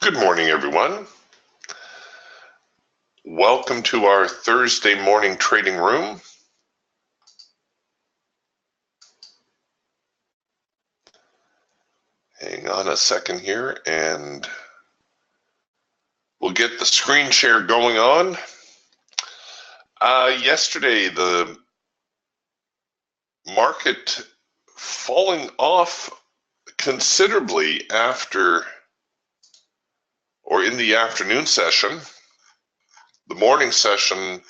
Good morning, everyone. Welcome to our Thursday morning trading room. Hang on a second here and we'll get the screen share going on. Yesterday, the market falling off considerably after or in the afternoon session. The morning session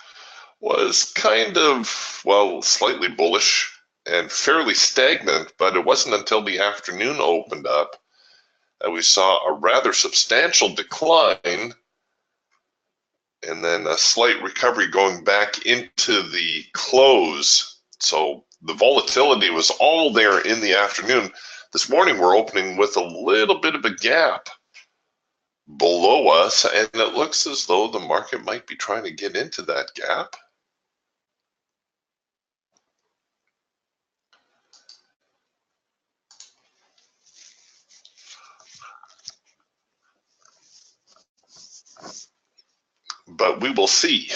was kind of, well, slightly bullish and fairly stagnant, but it wasn't until the afternoon opened up that we saw a rather substantial decline and then a slight recovery going back into the close. So the volatility was all there in the afternoon. This morning we're opening with a little bit of a gap below us, and it looks as though the market might be trying to get into that gap. But we will see.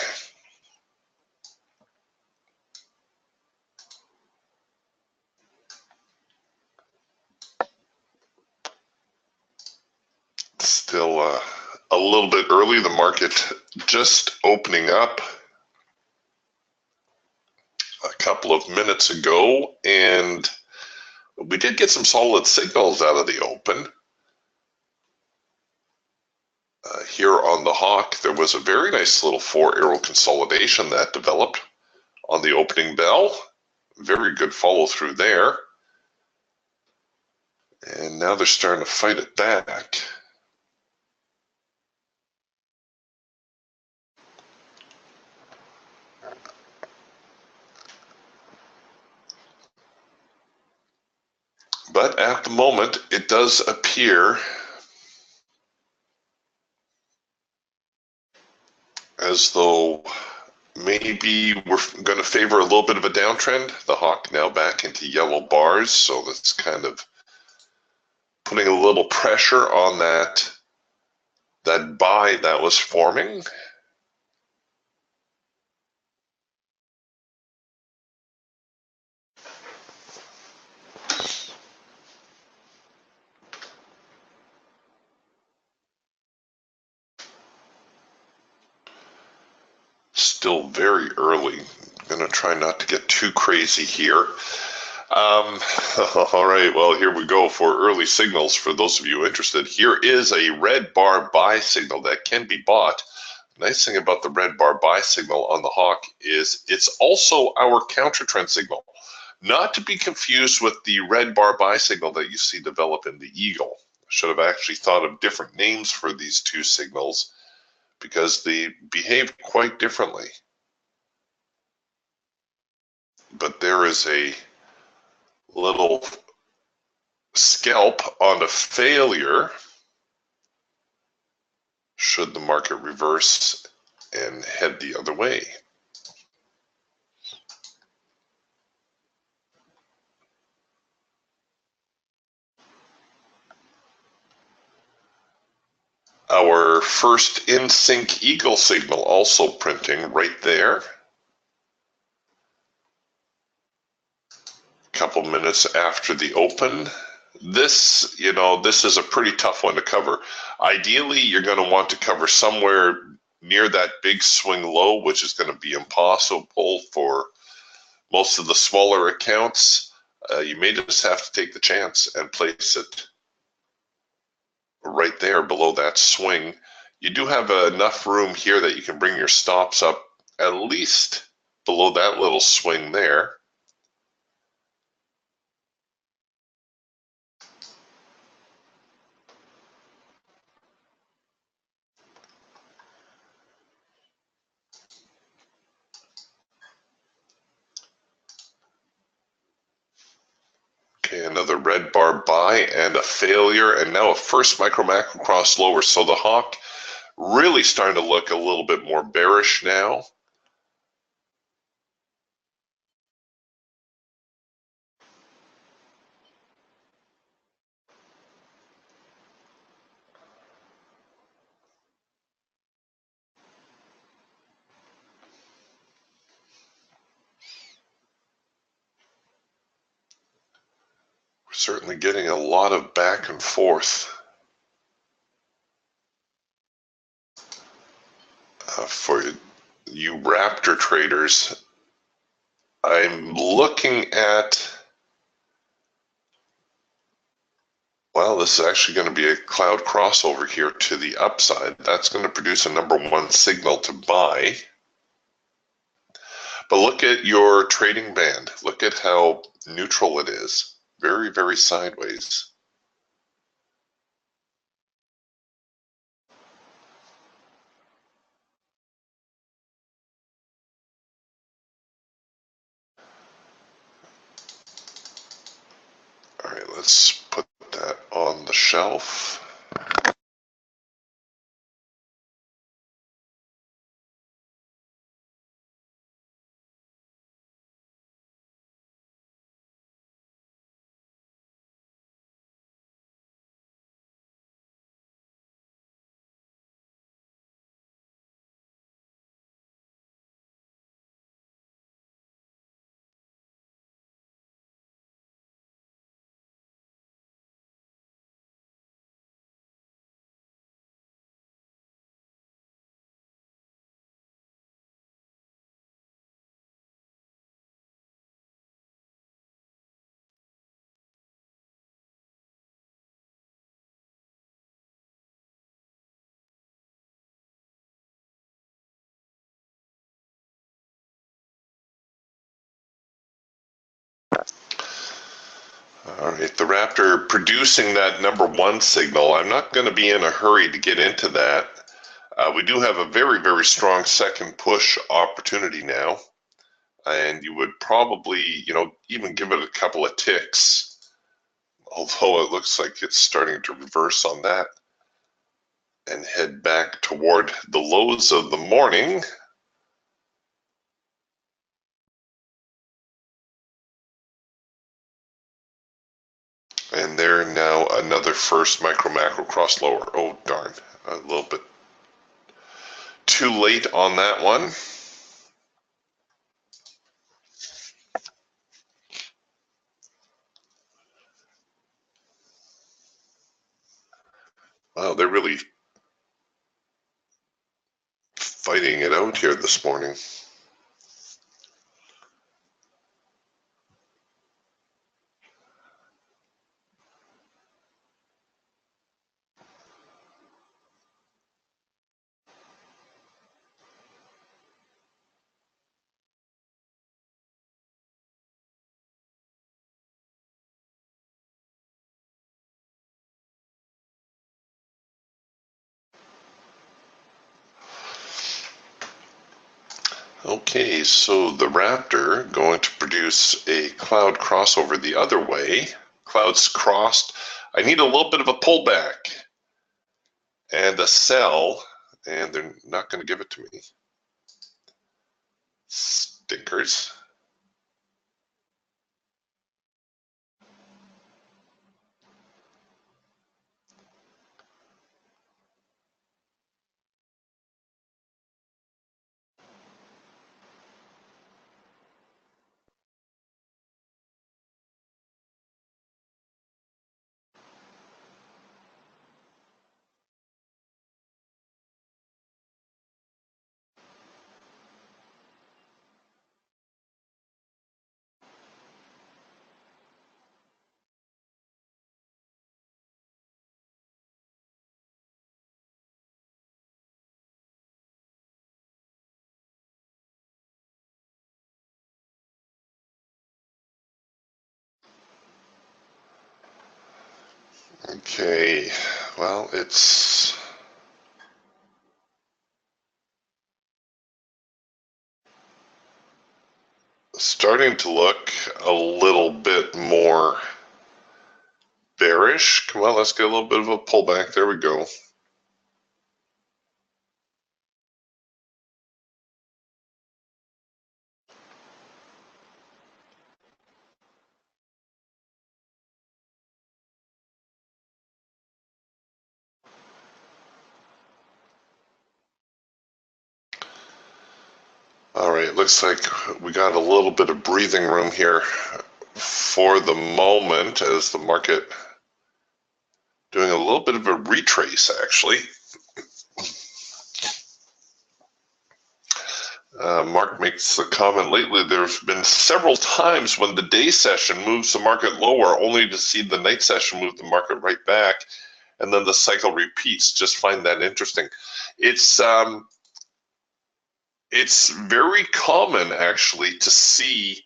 Still a little bit early. The market just opening up a couple of minutes ago, and we did get some solid signals out of the open. Here on the Hawk, there was a very nice little 4-arrow consolidation that developed on the opening bell. Very good follow through there. And now they're starting to fight it back. But at the moment, it does appear as though maybe we're going to favor a little bit of a downtrend. The Hawk now back into yellow bars, so that's kind of putting a little pressure on that buy that was forming. Still very early. I'm going to try not to get too crazy here. All right, well, here we go for early signals. For those of you interested, here is a red bar buy signal that can be bought. The nice thing about the red bar buy signal on the Hawk is it's also our counter trend signal, not to be confused with the red bar buy signal that you see develop in the Eagle. I should have actually thought of different names for these two signals because they behave quite differently. But there is a little scalp on a failure should the market reverse and head the other way. Our first in sync Eagle signal also printing right there. A couple minutes after the open. This is a pretty tough one to cover. Ideally, you're going to want to cover somewhere near that big swing low, which is going to be impossible for most of the smaller accounts. You may just have to take the chance and place it right there below that swing. You do have enough room here that you can bring your stops up at least below that little swing there. Okay, another red bar buy and a failure, and now a first micro macro cross lower. So the Hawk really starting to look a little bit more bearish now. certainly getting a lot of back and forth. For you Raptor traders, I'm looking at, well, this is actually going to be a cloud crossover here to the upside. That's going to produce a number one signal to buy. But look at your trading band. Look at how neutral it is. Very, very sideways. All right, let's put that on the shelf. All right, the Raptor producing that number one signal. I'm not going to be in a hurry to get into that. We do have a very, very strong second push opportunity now. And you would probably, even give it a couple of ticks, although it looks like it's starting to reverse on that and head back toward the lows of the morning. And there now another first micro macro cross lower. Oh, darn. A little bit too late on that one. Wow, they're really fighting it out here this morning. Okay, so the Raptor going to produce a cloud crossover the other way. Clouds crossed. I need a little bit of a pullback and a sell, and they're not going to give it to me. Stinkers. Okay, well, it's starting to look a little bit more bearish. Come on, let's get a little bit of a pullback. There we go. All right, looks like we got a little bit of breathing room here for the moment, as the market doing a little bit of a retrace, actually. Mark makes the comment, lately there's been several times when the day session moves the market lower only to see the night session move the market right back, and then the cycle repeats. Just find that interesting. It's very common, actually, to see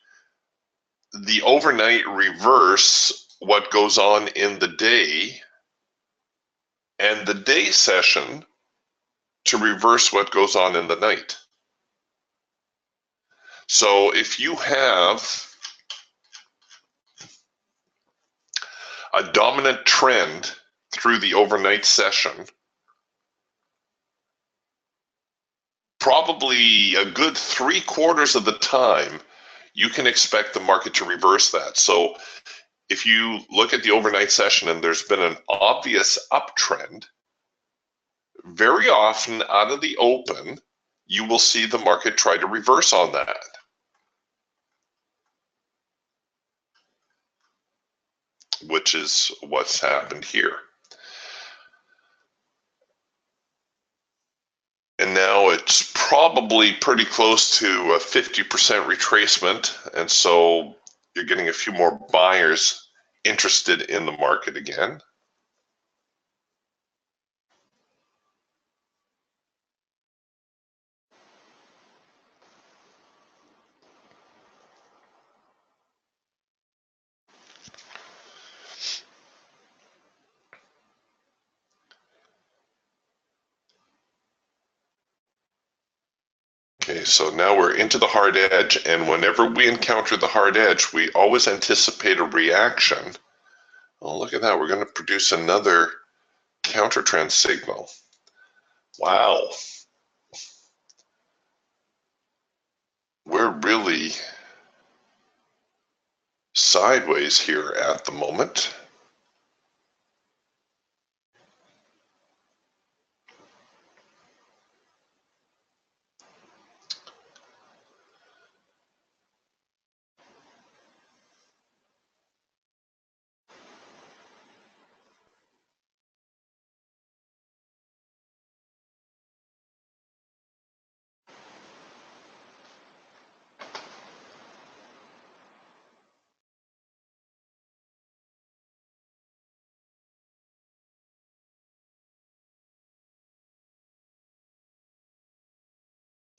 the overnight reverse what goes on in the day, and the day session to reverse what goes on in the night. So if you have a dominant trend through the overnight session, probably a good 3/4 of the time, you can expect the market to reverse that. So if you look at the overnight session and there's been an obvious uptrend, very often out of the open, you will see the market try to reverse on that. Which is what's happened here. And now it's probably pretty close to a 50% retracement, and so you're getting a few more buyers interested in the market again. Okay, so now we're into the hard edge, and whenever we encounter the hard edge, we always anticipate a reaction. Oh, look at that. We're going to produce another counter trend signal. Wow. We're really sideways here at the moment.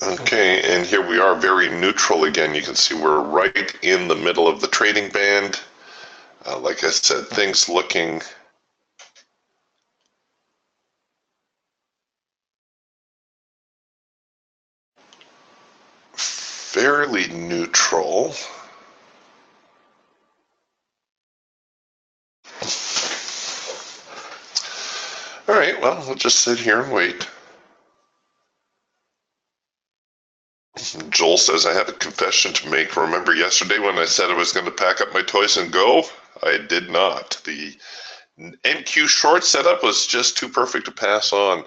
Okay, and here we are very neutral again. You can see we're right in the middle of the trading band. Like I said, things looking fairly neutral. All right, well, we'll just sit here and wait. Joel says, I have a confession to make. Remember yesterday when I said I was going to pack up my toys and go? I did not. The NQ short setup was just too perfect to pass on.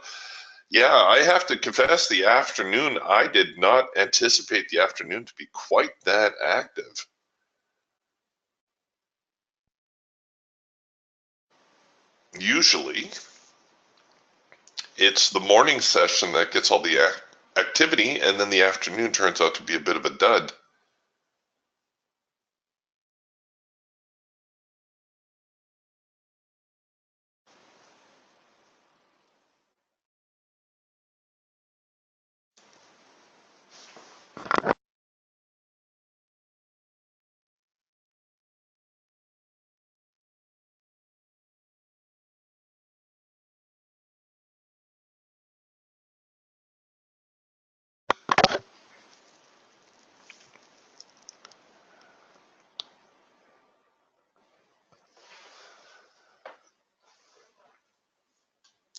Yeah, I have to confess, the afternoon, I did not anticipate the afternoon to be quite that active. Usually, it's the morning session that gets all the activity, and then the afternoon turns out to be a bit of a dud.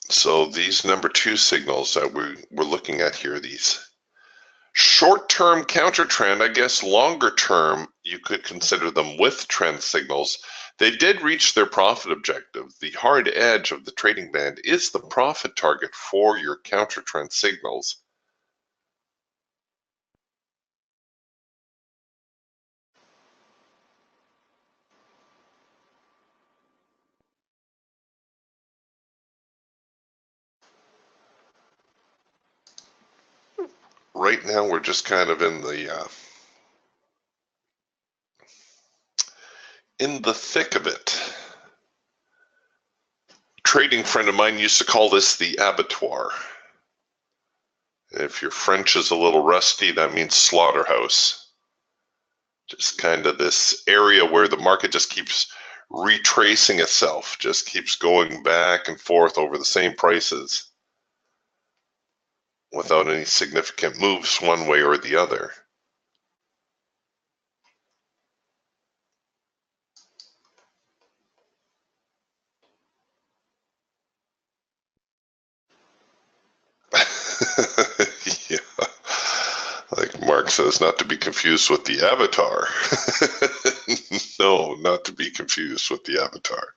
So these number 2 signals that we're looking at here, these short-term counter trend, I guess longer term, you could consider them with trend signals. They did reach their profit objective. The hard edge of the trading band is the profit target for your counter trend signals. right now we're just kind of in the thick of it. A trading friend of mine used to call this the abattoir. If your French is a little rusty, that means slaughterhouse. Just kind of this area where the market just keeps retracing itself, just keeps going back and forth over the same prices without any significant moves one way or the other. Yeah. Like Mark says, not to be confused with the avatar. No, not to be confused with the avatar.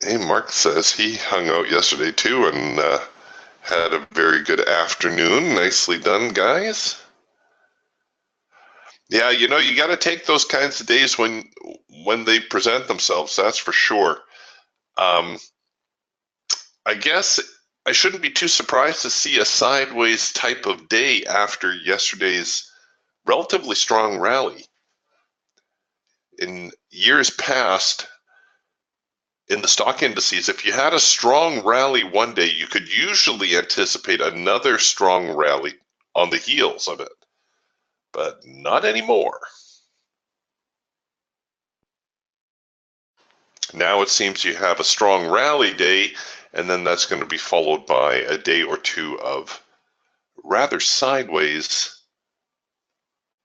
Hey, Mark says he hung out yesterday too and had a very good afternoon. Nicely done, guys. Yeah, you know, you got to take those kinds of days when they present themselves. That's for sure. I guess I shouldn't be too surprised to see a sideways type of day after yesterday's relatively strong rally. In years past, in the stock indices, if you had a strong rally one day, you could usually anticipate another strong rally on the heels of it, but not anymore. Now it seems you have a strong rally day, and then that's going to be followed by a day or two of rather sideways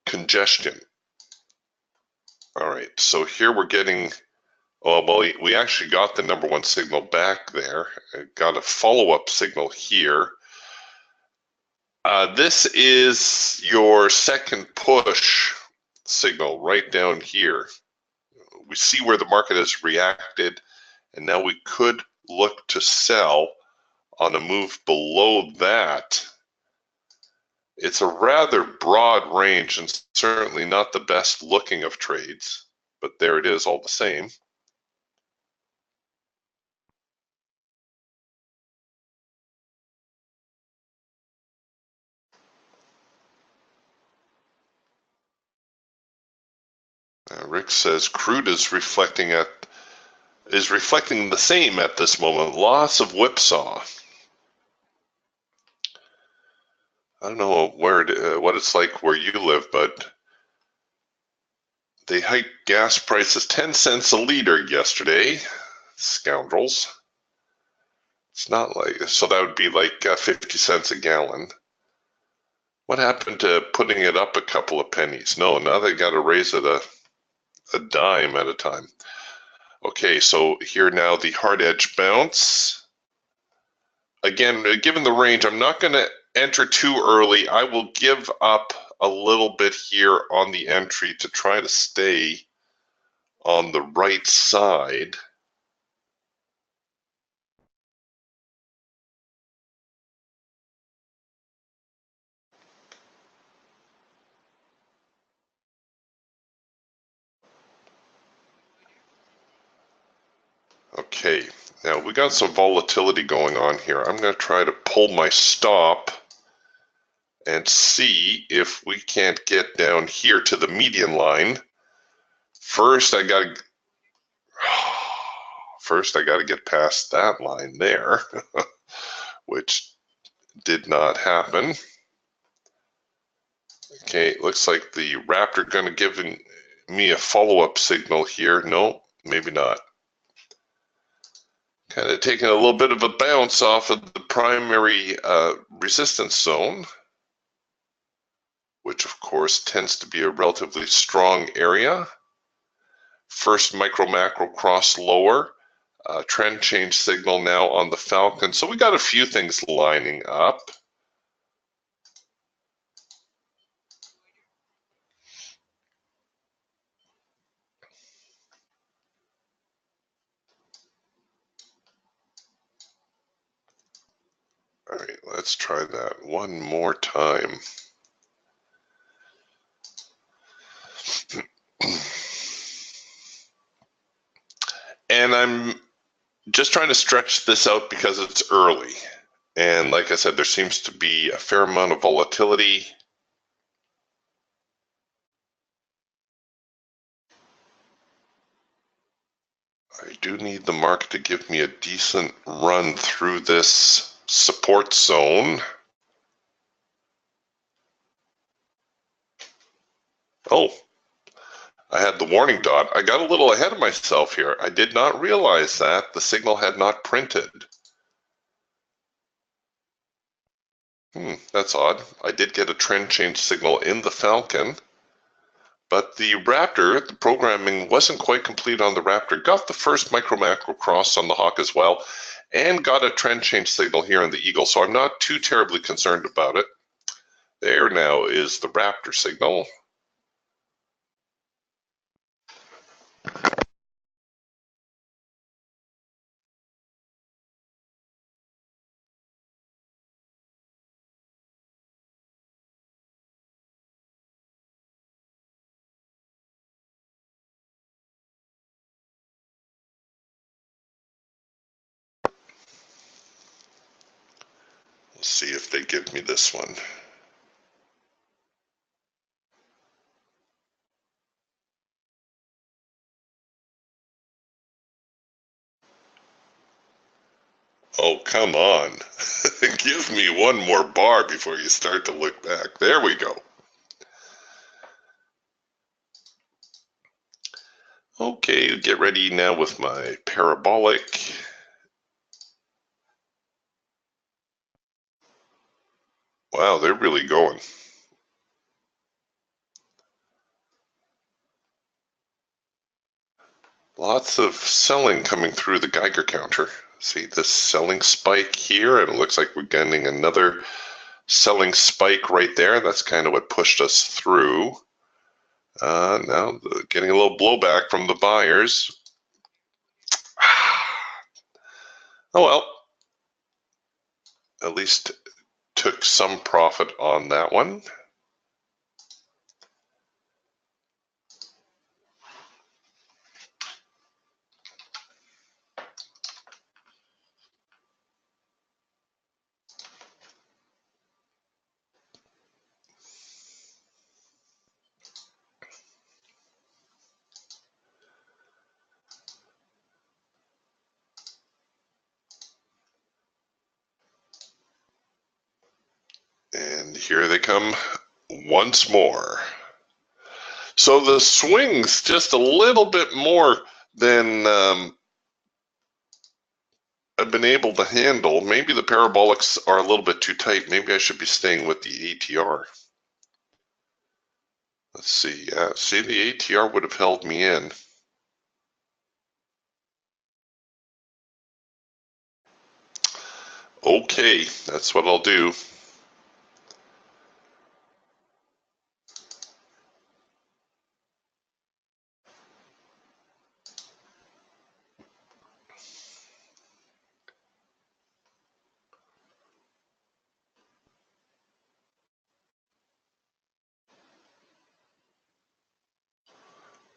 congestion. All right, so here we're getting, oh, well, we actually got the number one signal back there. Got a follow-up signal here. This is your second push signal right down here. We see where the market has reacted, and now we could look to sell on a move below that. It's a rather broad range and certainly not the best looking of trades, but there it is all the same. Rick says crude is reflecting the same at this moment. Loss of whipsaw. I don't know what it's like where you live, but they hiked gas prices 10 cents a liter yesterday. Scoundrels. It's not like, so that would be like 50 cents a gallon. What happened to putting it up a couple of pennies? No, now they got to raise it a dime at a time. Okay, so here now the hard edge bounce. Again, given the range, I'm not going to enter too early. I will give up a little bit here on the entry to try to stay on the right side. Okay, now we got some volatility going on here. I'm going to try to pull my stop and see if we can't get down here to the median line. First, I got to get past that line there, which did not happen. Okay, looks like the Raptor going to give me a follow-up signal here. No, maybe not. Kind of taking a little bit of a bounce off of the primary resistance zone, which of course tends to be a relatively strong area. First micro macro cross lower, trend change signal now on the Falcon. So we got a few things lining up. All right, let's try that one more time. And I'm just trying to stretch this out because it's early. And like I said, there seems to be a fair amount of volatility. I do need the market to give me a decent run through this support zone. Oh, I had the warning dot. I got a little ahead of myself here. I did not realize that the signal had not printed. That's odd. I did get a trend change signal in the Falcon, but the Raptor, the programming wasn't quite complete on the Raptor. Got the first micro macro cross on the Hawk as well, and got a trend change signal here on the Eagle, so I'm not too terribly concerned about it. There now is the Raptor signal. Let's see if they give me this one. Oh, come on. Give me one more bar before you start to look back. There we go. Okay, get ready now with my parabolic. Wow, they're really going. Lots of selling coming through the Geiger counter. See this selling spike here, and it looks like we're getting another selling spike right there. That's kind of what pushed us through. Now getting a little blowback from the buyers. Oh well, at least took some profit on that one. And here they come once more. So the swing's just a little bit more than I've been able to handle. Maybe the parabolics are a little bit too tight. Maybe I should be staying with the ATR. Let's see. Yeah, see, the ATR would have held me in. Okay, that's what I'll do.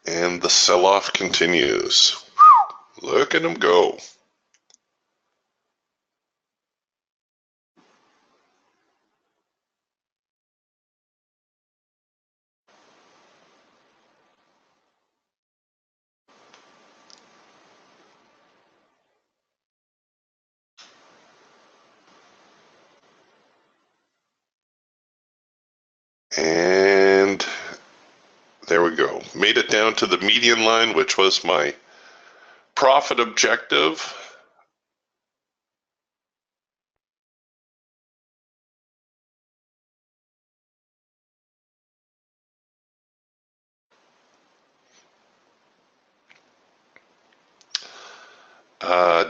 And the sell-off continues. Look at them go. And there we go. Made it down to the median line, which was my profit objective.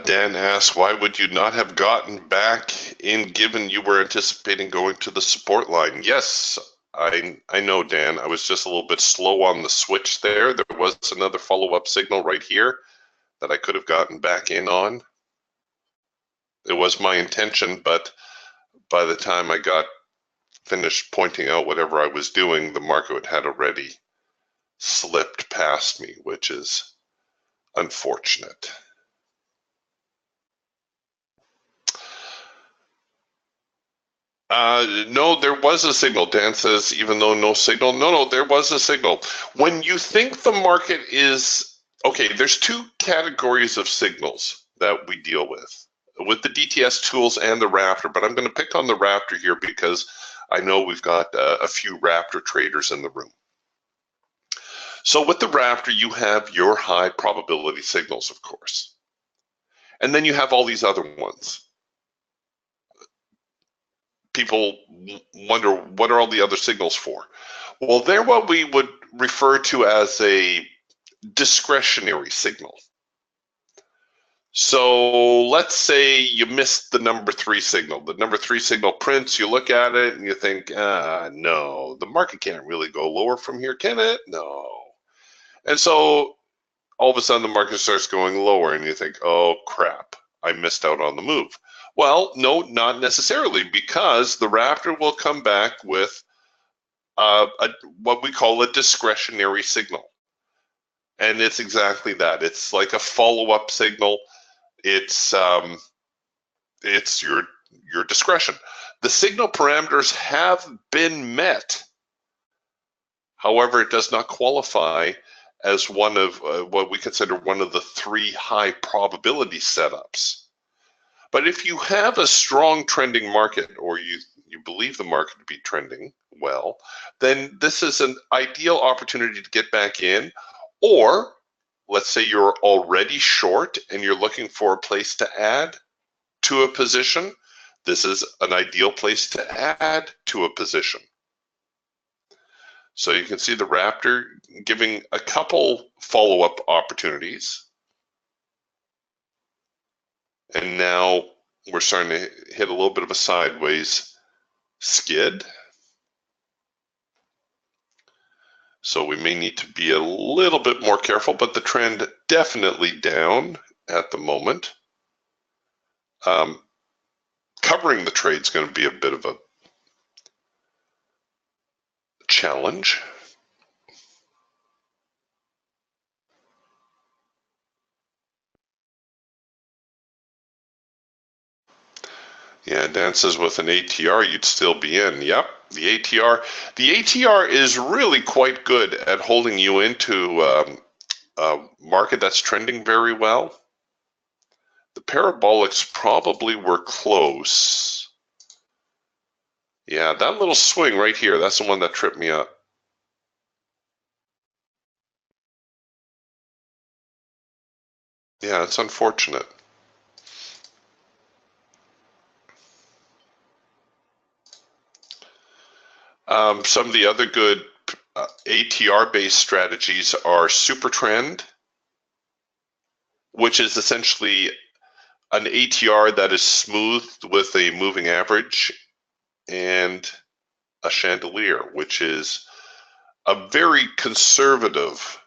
Dan asks, why would you not have gotten back in given you were anticipating going to the support line? Yes, I know, Dan. I was just a little bit slow on the switch there. There was another follow-up signal right here that I could have gotten back in on. It was my intention, but by the time I got finished pointing out whatever I was doing, the market had already slipped past me, which is unfortunate. No, there was a signal. Dan says, even though no signal. No, there was a signal. When you think the market is, okay, there's two categories of signals that we deal with the DTS tools and the Raptor, but I'm going to pick on the Raptor here because I know we've got a few Raptor traders in the room. So with the Raptor, you have your high probability signals, of course. And then you have all these other ones. People wonder, what are all the other signals for? Well, they're what we would refer to as a discretionary signal. So let's say you missed the number 3 signal. The number 3 signal prints, you look at it and you think, no, the market can't really go lower from here, can it? No. And so all of a sudden the market starts going lower and you think, oh crap, I missed out on the move. Well, no, not necessarily, because the Raptor will come back with what we call a discretionary signal. And it's exactly that. It's like a follow-up signal. It's your discretion. The signal parameters have been met. However, it does not qualify as one of what we consider one of the 3 high probability setups. But if you have a strong trending market, or you believe the market to be trending well, then this is an ideal opportunity to get back in. Or let's say you're already short and you're looking for a place to add to a position. This is an ideal place to add to a position. So you can see the Raptor giving a couple follow-up opportunities. And now we're starting to hit a little bit of a sideways skid. So we may need to be a little bit more careful, but the trend definitely down at the moment. Covering the trade is going to be a bit of a challenge. Yeah, Dan says with an ATR, you'd still be in. Yep, the ATR is really quite good at holding you into a market that's trending very well. The parabolics probably were close. Yeah, that little swing right here, that's the one that tripped me up. Yeah, it's unfortunate. Some of the other good ATR-based strategies are super trend, which is essentially an ATR that is smoothed with a moving average, and a chandelier, which is a very conservative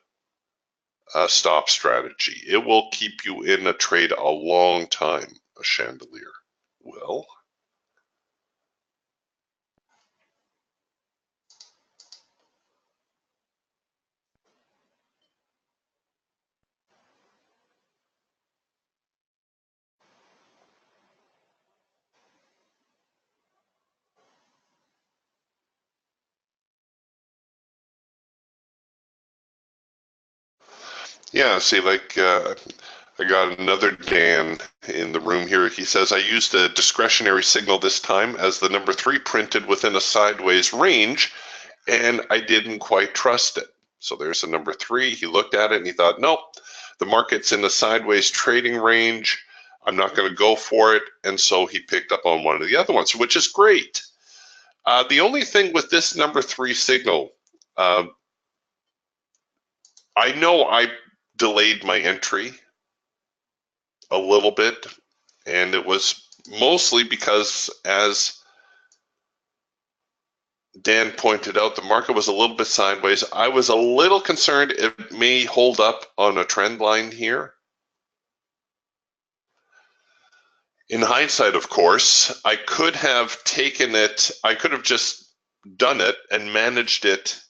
stop strategy. It will keep you in a trade a long time, a chandelier will. Yeah, see, like I got another Dan in the room here. He says, I used a discretionary signal this time as the number 3 printed within a sideways range, and I didn't quite trust it. So there's a number 3. He looked at it and he thought, nope, the market's in a sideways trading range. I'm not going to go for it. And so he picked up on one of the other ones, which is great. The only thing with this number 3 signal, I know I delayed my entry a little bit, and it was mostly because, as Dan pointed out, the market was a little bit sideways. I was a little concerned it may hold up on a trend line here. In hindsight, of course, I could have taken it, I could have just done it and managed it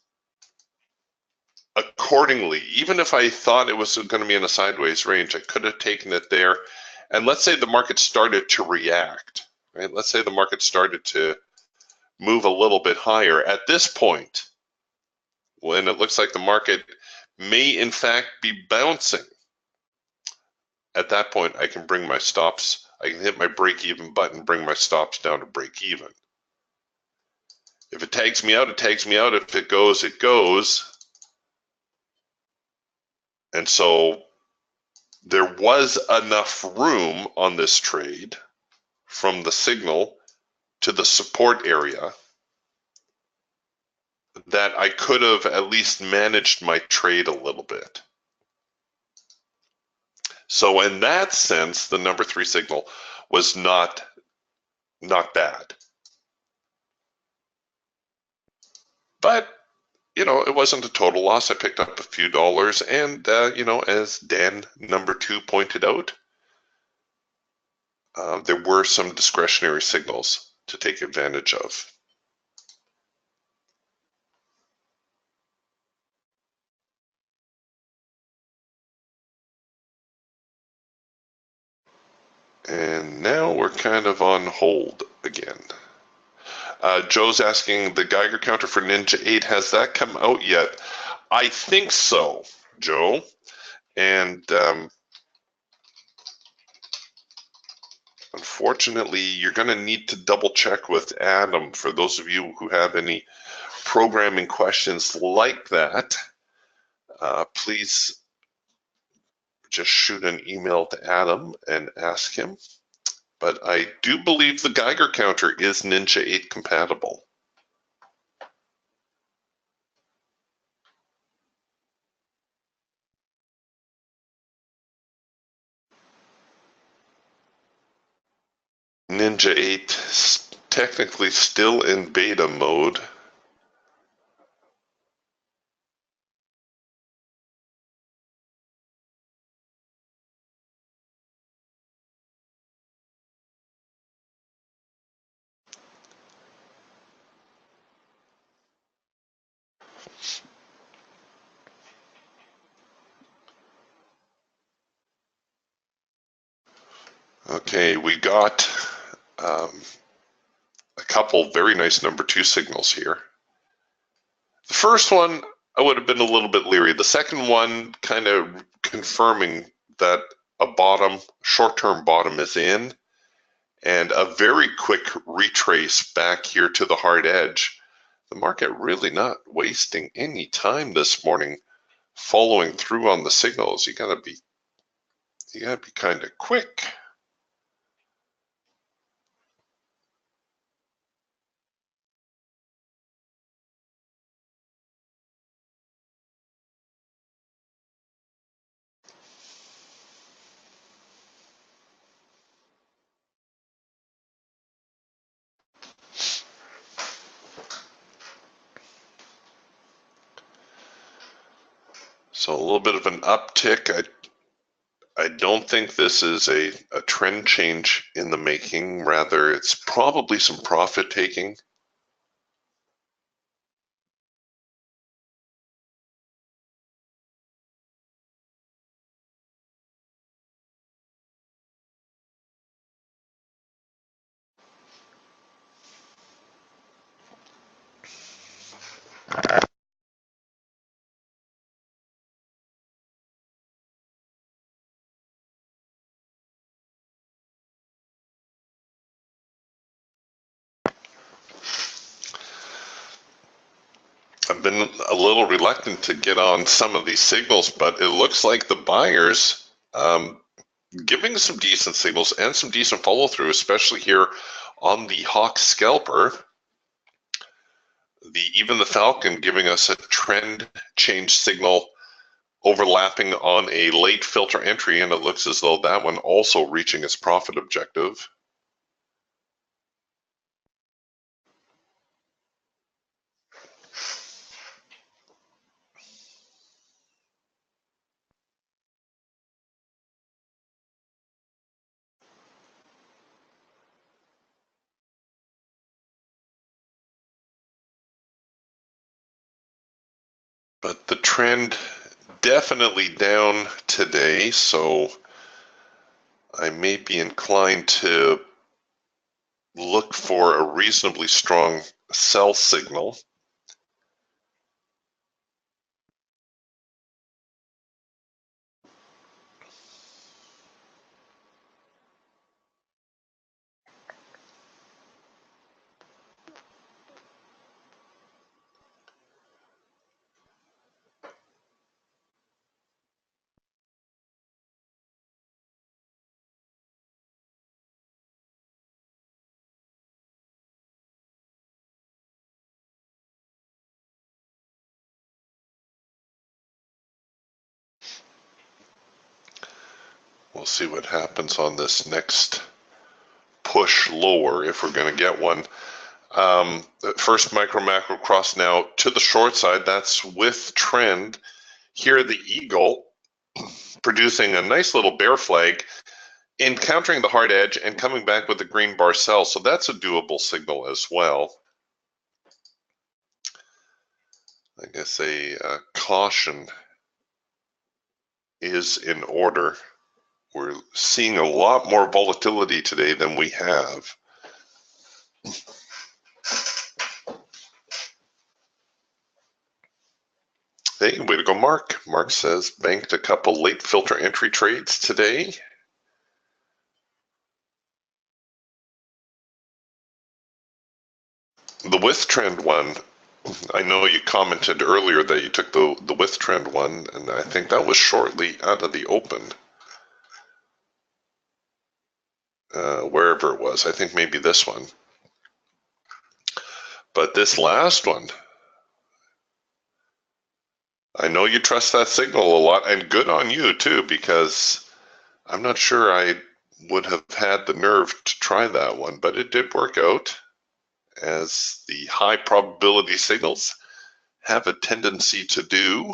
accordingly. Even if I thought it was going to be in a sideways range, I could have taken it there. And let's say the market started to react, right? Let's say the market started to move a little bit higher. At this point, when it looks like the market may in fact be bouncing, at that point I can bring my stops, I can hit my break even button, bring my stops down to break even. If it tags me out, it tags me out. If it goes, it goes. And so there was enough room on this trade from the signal to the support area that I could have at least managed my trade a little bit. So in that sense, the number 3 signal was not bad. But, it wasn't a total loss. I picked up a few dollars. And, as Dan number 2 pointed out, there were some discretionary signals to take advantage of. And now we're kind of on hold again. Joe's asking, the Geiger counter for Ninja 8, has that come out yet? I think so, Joe. And unfortunately, you're going to need to double check with Adam. For those of you who have any programming questions like that, please just shoot an email to Adam and ask him. But I do believe the Geiger counter is Ninja 8 compatible. Ninja 8 is technically still in beta mode. Okay, we got a couple very nice number 2 signals here. The first one, I would have been a little bit leery. The second one kind of confirming that a bottom, short-term bottom is in, and a very quick retrace back here to the hard edge. The market really not wasting any time this morning following through on the signals. You gotta be kind of quick. So a little bit of an uptick. I don't think this is a trend change in the making. Rather, it's probably some profit taking. I've been a little reluctant to get on some of these signals, but it looks like the buyers giving some decent signals and some decent follow through, especially here on the Hawk scalper. Even the Falcon giving us a trend change signal overlapping on a late filter entry, and it looks as though that one also reaching its profit objective. But the trend definitely down today, so I may be inclined to look for a reasonably strong sell signal. We'll see what happens on this next push lower if we're going to get one. First micro macro cross now to the short side. That's with trend. Here the eagle producing a nice little bear flag, encountering the hard edge and coming back with a green bar sell. So that's a doable signal as well. I guess a caution is in order. We're seeing a lot more volatility today than we have. Hey, way to go, Mark. Mark says banked a couple late filter entry trades today. The with trend one, I know you commented earlier that you took the with trend one, and I think that was shortly out of the open. Wherever it was, I think maybe this one. But this last one, I know you trust that signal a lot, and good on you too, because I'm not sure I would have had the nerve to try that one, but it did work out, as the high probability signals have a tendency to do.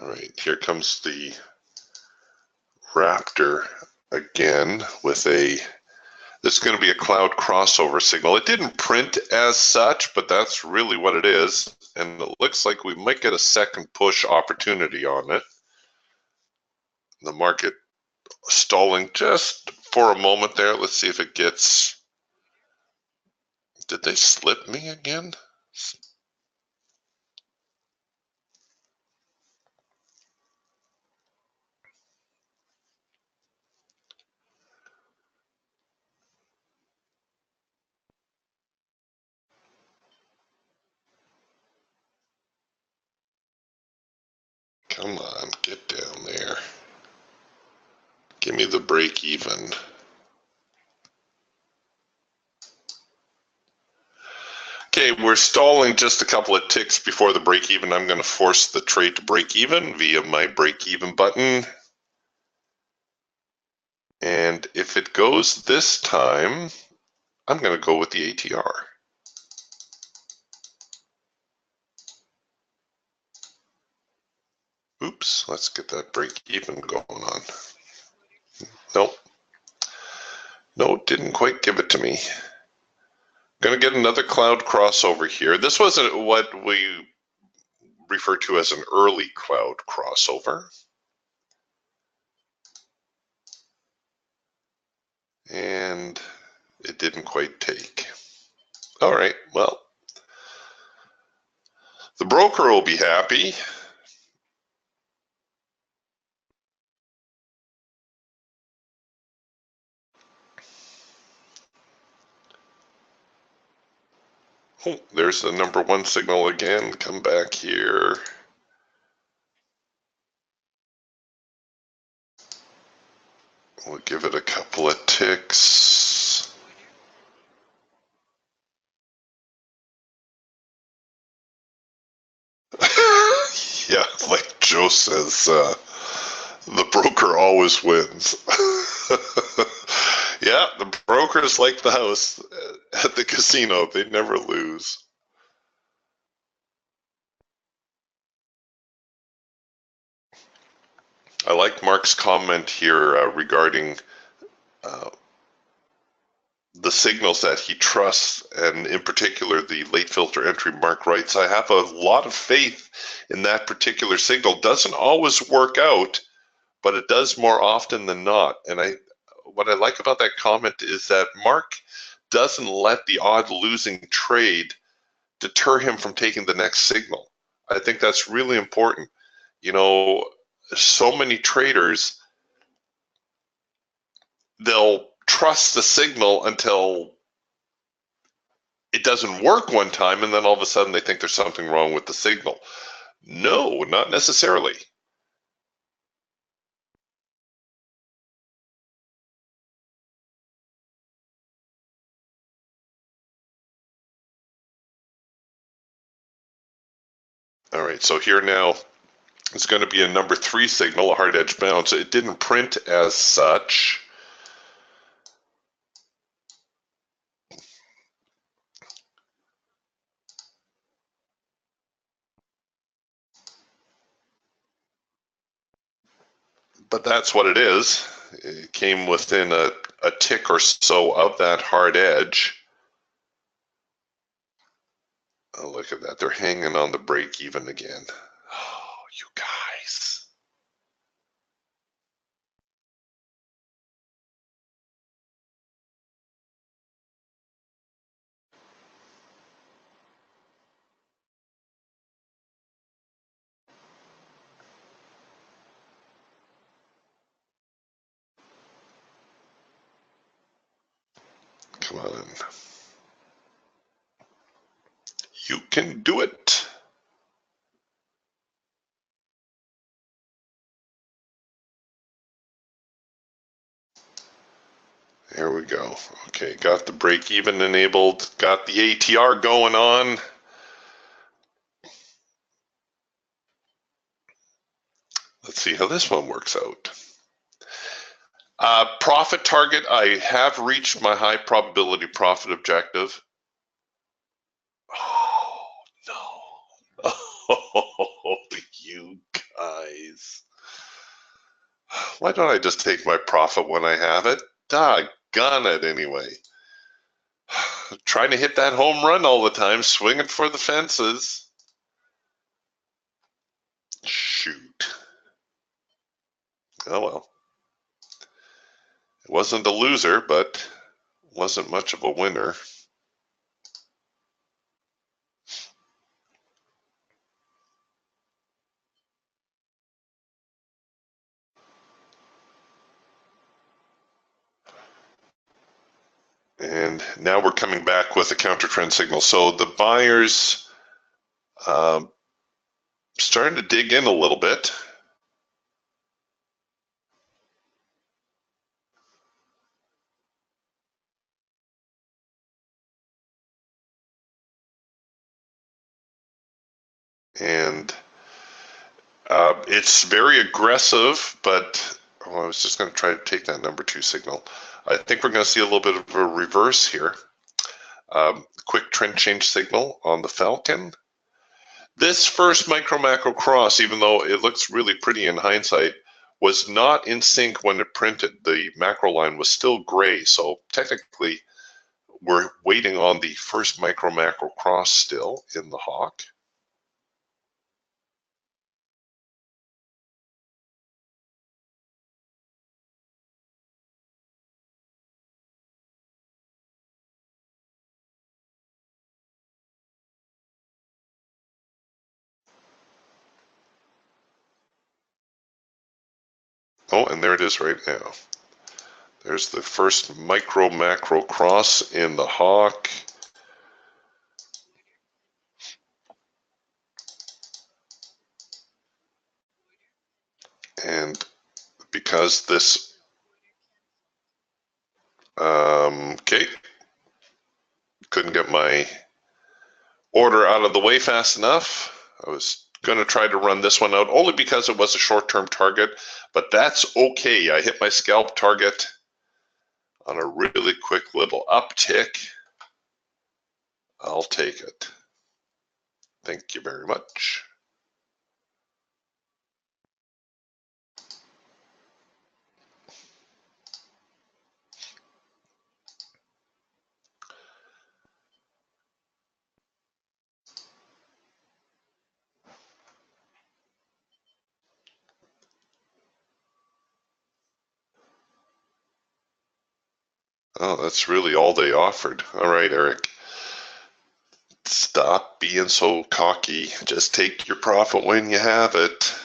All right, here comes the Raptor again with a, this is going to be a cloud crossover signal. It didn't print as such, but that's really what it is. And it looks like we might get a second push opportunity on it. The market stalling just for a moment there. Let's see if it gets, did they slip me again? Come on, get down there. Give me the break even. Okay, we're stalling just a couple of ticks before the break even. I'm going to force the trade to break even via my break even button. And if it goes this time, I'm going to go with the ATR. Oops, let's get that break even going on. Nope. No, didn't quite give it to me. Going to get another cloud crossover here. This wasn't what we refer to as an early cloud crossover. And it didn't quite take. All right, well, the broker will be happy. Oh, there's the number one signal again. Come back here. We'll give it a couple of ticks. Yeah, like Joe says, the broker always wins. Yeah, the brokers like the house at the casino. They never lose. I like Mark's comment here regarding the signals that he trusts, and in particular the late filter entry Mark writes. I have a lot of faith in that particular signal. Doesn't always work out, but it does more often than not. And what I like about that comment is that Mark doesn't let the odd losing trade deter him from taking the next signal. I think that's really important. You know, so many traders, they'll trust the signal until it doesn't work one time, and then all of a sudden they think there's something wrong with the signal. No, not necessarily. All right, so here now is going to be a number 3 signal, a hard edge bounce. It didn't print as such. But that's what it is. It came within a tick or so of that hard edge. Oh, look at that. They're hanging on the break even again. Oh, you guys. Come on. You can do it. There we go. Okay, got the break even enabled, got the ATR going on. Let's see how this one works out. Profit target, I have reached my high probability profit objective. Oh, no. Oh, you guys. Why don't I just take my profit when I have it? Doggone it anyway. Trying to hit that home run all the time, swinging for the fences. Shoot. Oh well. It wasn't a loser, but wasn't much of a winner. And now we're coming back with a counter trend signal. So the buyers starting to dig in a little bit. And it's very aggressive, but I was just going to try to take that number 2 signal. I think we're going to see a little bit of a reverse here. Quick trend change signal on the Falcon. This first micro macro cross, even though it looks really pretty in hindsight, was not in sync when it printed. The macro line was still gray, so technically we're waiting on the first micro macro cross still in the hawk. Oh, and there it is right now. There's the first micro macro cross in the hawk. And because this, okay, couldn't get my order out of the way fast enough. I was going to try to run this one out only because it was a short-term target, but that's okay. I hit my scalp target on a really quick little uptick. I'll take it. Thank you very much. Oh, that's really all they offered. All right, Eric. Stop being so cocky. Just take your profit when you have it.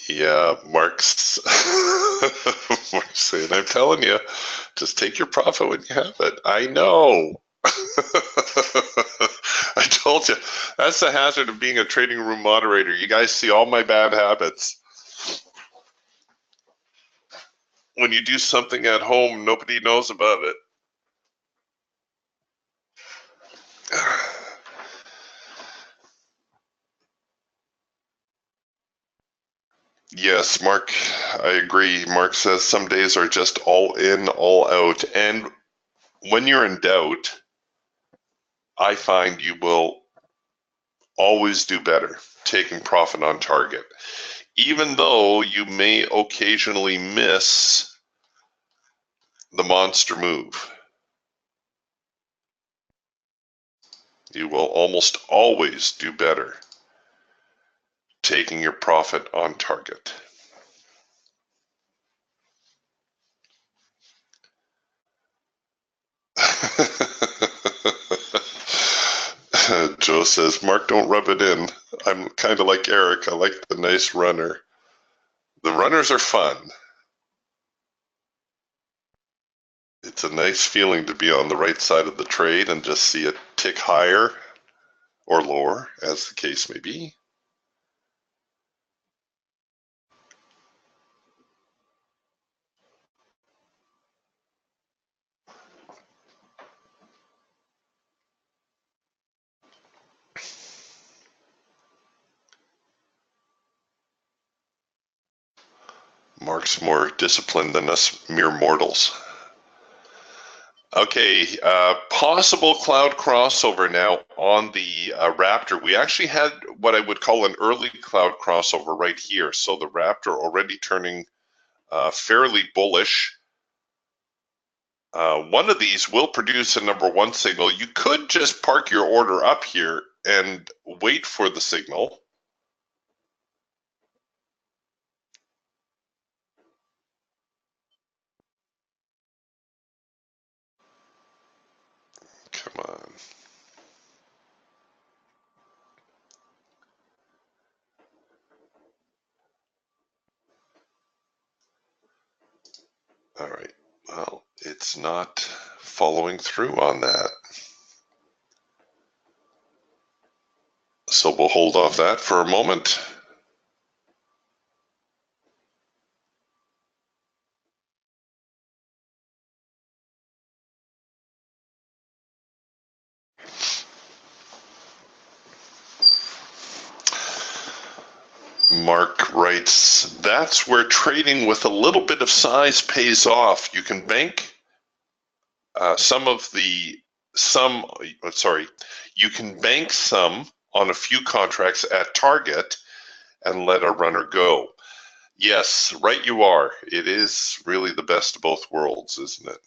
Yeah, Mark's saying, I'm telling you, just take your profit when you have it. I know. I told you, that's the hazard of being a trading room moderator. You guys see all my bad habits. When you do something at home, nobody knows about it. Yes, Mark, I agree. Mark says some days are just all in, all out. And when you're in doubt, I find you will always do better taking profit on target. Even though you may occasionally miss the monster move, you will almost always do better taking your profit on target. Joe says, Mark, don't rub it in. I'm kind of like Eric. I like the nice runner. The runners are fun. It's a nice feeling to be on the right side of the trade and just see it tick higher or lower, as the case may be. Mark's more disciplined than us mere mortals. Okay, possible cloud crossover now on the Raptor. We actually had what I would call an early cloud crossover right here. So the Raptor already turning fairly bullish. One of these will produce a number one signal. You could just park your order up here and wait for the signal. Come on. All right. Well, it's not following through on that. So we'll hold off that for a moment. Mark writes, that's where trading with a little bit of size pays off. You can bank you can bank some on a few contracts at target and let a runner go. Yes, right you are. It is really the best of both worlds, isn't it?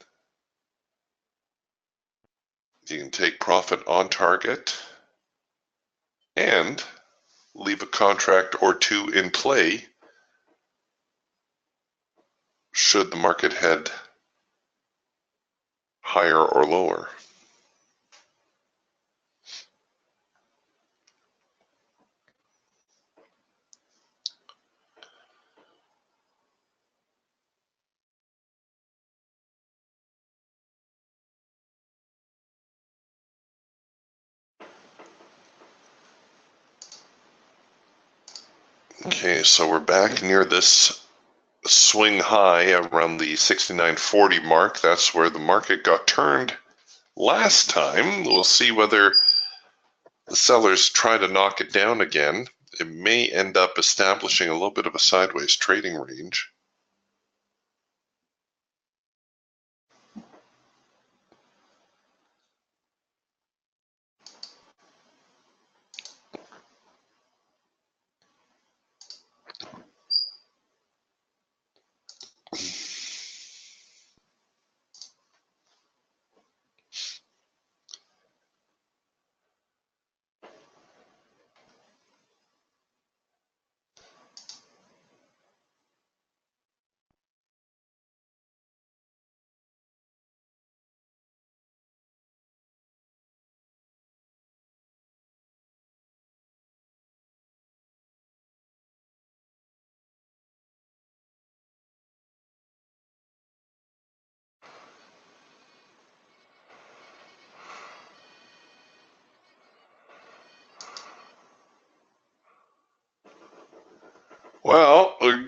You can take profit on target and leave a contract or two in play should the market head higher or lower. Okay, so we're back near this swing high around the 69.40 mark. That's where the market got turned last time. We'll see whether the sellers try to knock it down again. It may end up establishing a little bit of a sideways trading range.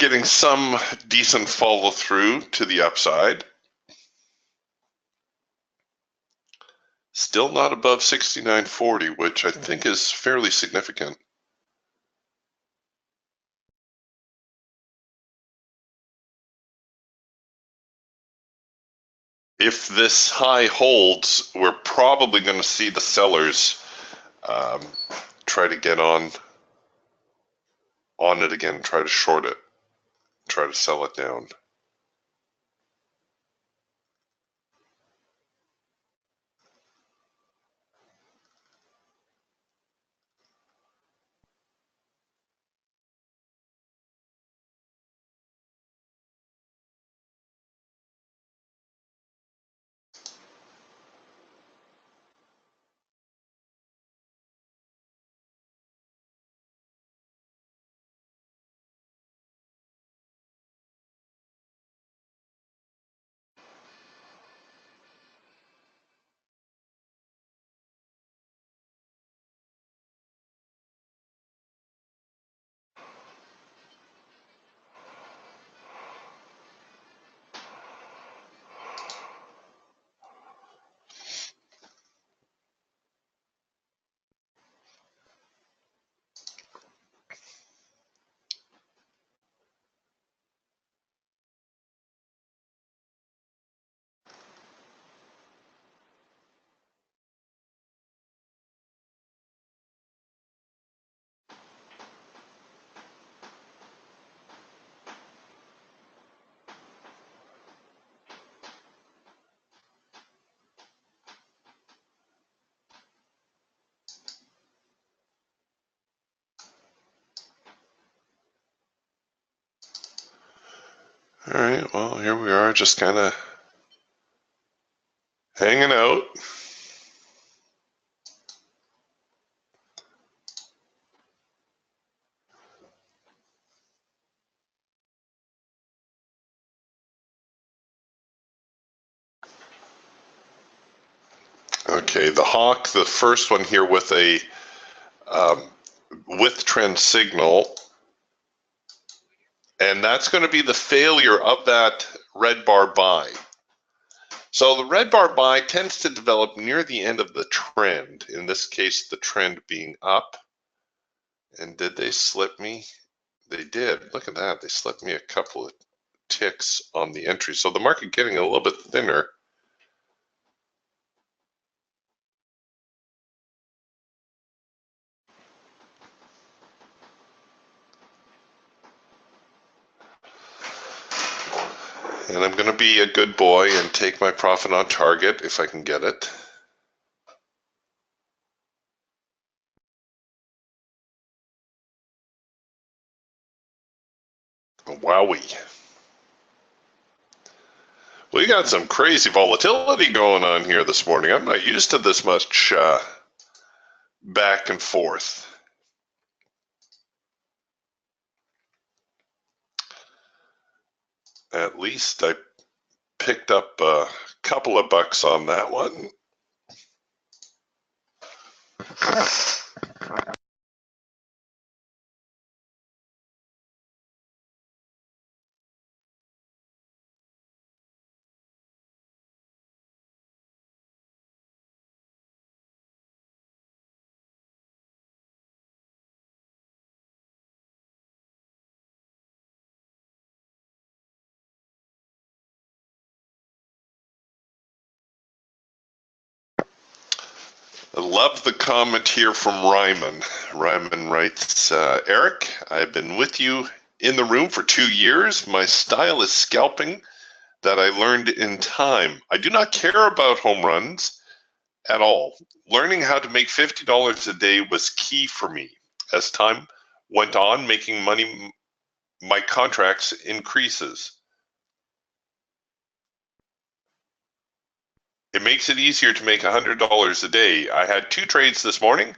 getting some decent follow through to the upside. Still not above 69.40, which I think is fairly significant. If this high holds, we're probably going to see the sellers try to get on it again, try to short it, try to sell it down. All right, well, here we are, just kind of hanging out. Okay, the hawk, the first one here with a with trend signal, and that's going to be the failure of that red bar buy. So the red bar buy tends to develop near the end of the trend, in this case the trend being up. And did they slip me? They did. Look at that, they slipped me a couple of ticks on the entry. So the market getting a little bit thinner. And I'm going to be a good boy and take my profit on target if I can get it. Wowie. We got some crazy volatility going on here this morning. I'm not used to this much back and forth. At least I picked up a couple of bucks on that one. I love the comment here from Ryman. Ryman writes, Eric, I've been with you in the room for 2 years. My style is scalping that I learned in time. I do not care about home runs at all. Learning how to make $50 a day was key for me. As time went on, making money, my contracts increases. It makes it easier to make $100 a day. I had 2 trades this morning.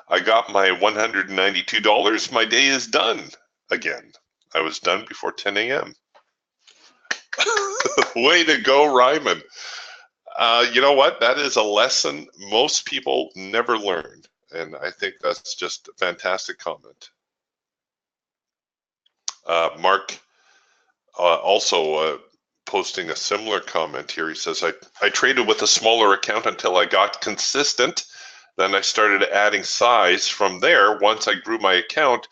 I got my $192. My day is done again. I was done before 10 a.m. Way to go, Ryman. You know what? That is a lesson most people never learn. And I think that's just a fantastic comment. Mark also posting a similar comment here. He says, I traded with a smaller account until I got consistent. Then I started adding size from there. Once I grew my account,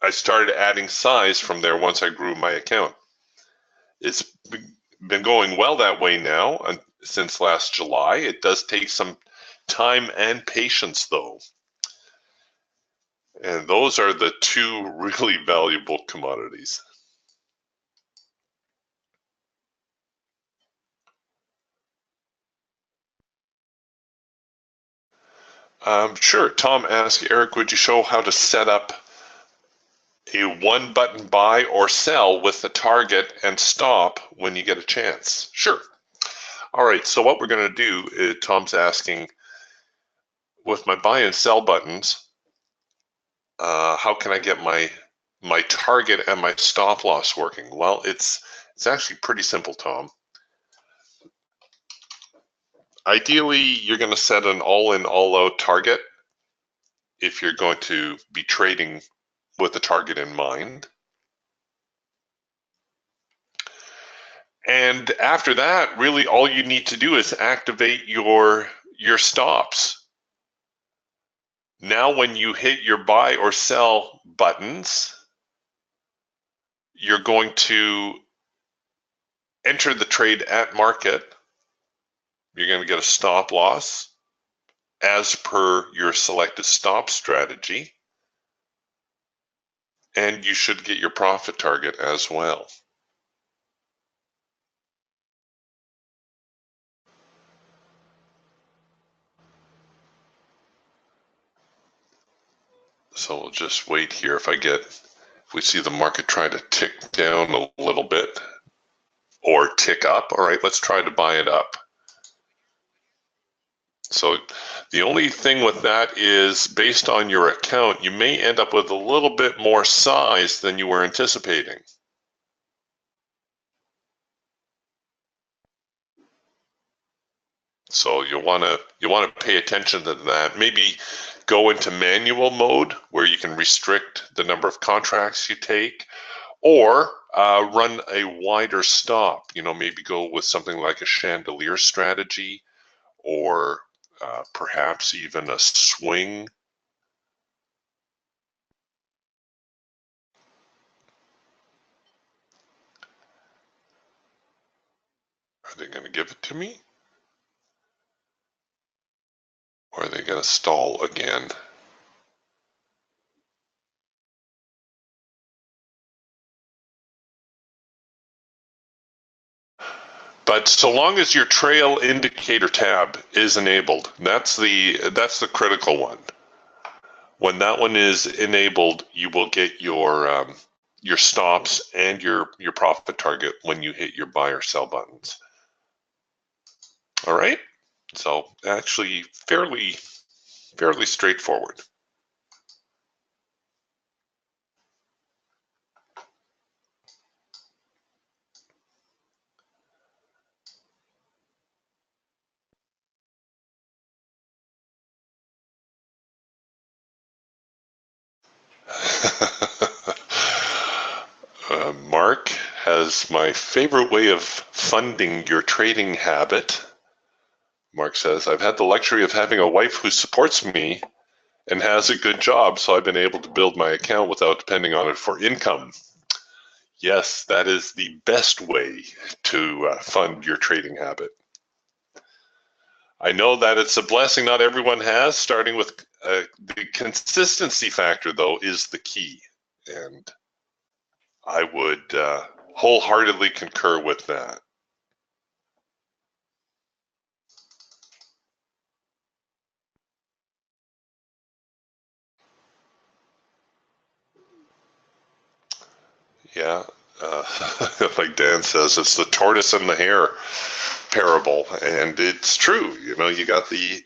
I started adding size from there once I grew my account. It's been going well that way now since last July. It does take some time and patience though. And those are the two really valuable commodities. Sure. Tom asked, Eric, would you show how to set up a one button buy or sell with the target and stop when you get a chance? Sure. All right. So what we're going to do, Tom's asking, with my buy and sell buttons, how can I get my target and my stop loss working? Well, it's actually pretty simple, Tom. Ideally, you're going to set an all-in, all-out target if you're going to be trading with the target in mind. And after that, really all you need to do is activate your stops. Now when you hit your buy or sell buttons, you're going to enter the trade at market. You're going to get a stop loss as per your selected stop strategy. And you should get your profit target as well. So we'll just wait here. If we see the market try to tick down a little bit or tick up, all right, let's try to buy it up. So the only thing with that is based on your account, you may end up with a little bit more size than you were anticipating. So you'll want to pay attention to that. Maybe go into manual mode where you can restrict the number of contracts you take, or run a wider stop. Maybe go with something like a chandelier strategy, or perhaps even a swing. Are they going to give it to me? Or are they going to stall again? But so long as your trail indicator tab is enabled, that's the critical one. When that one is enabled, you will get your stops and your profit target when you hit your buy or sell buttons. All right. So actually fairly straightforward. Mark has my favorite way of funding your trading habit. Mark says, I've had the luxury of having a wife who supports me and has a good job, so I've been able to build my account without depending on it for income. Yes, that is the best way to fund your trading habit. I know that it's a blessing not everyone has. Starting with the consistency factor, though, is the key. And I would wholeheartedly concur with that. Yeah, like Dan says, it's the tortoise and the hare parable, and it's true. You got the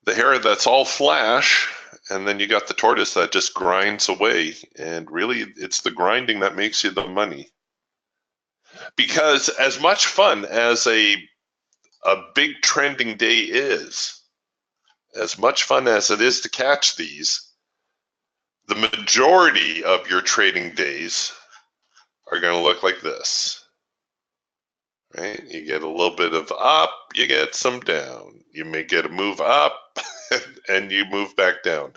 hare that's all flash, and then you got the tortoise that just grinds away, and really it's the grinding that makes you the money. Because as much fun as a big trending day is, as much fun as it is to catch these, the majority of your trading days are going to look like this, right? You get a little bit of up, you get some down. You may get a move up and you move back down.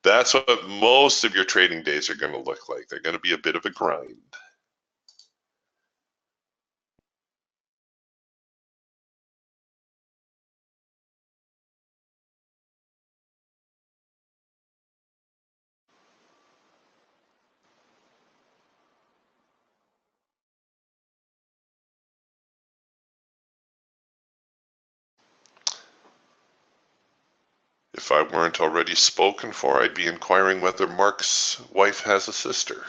That's what most of your trading days are going to look like. They're going to be a bit of a grind. If I weren't already spoken for, I'd be inquiring whether Mark's wife has a sister.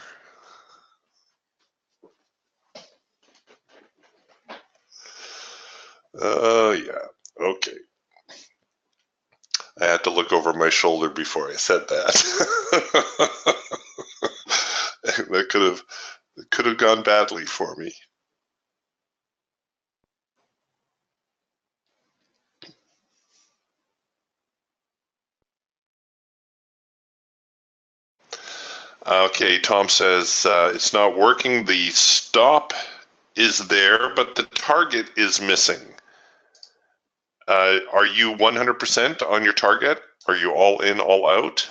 Oh, yeah. Okay. I had to look over my shoulder before I said that. That could have gone badly for me. Okay, Tom says it's not working. The stop is there, but the target is missing. Are you 100% on your target? Are you all in, all out?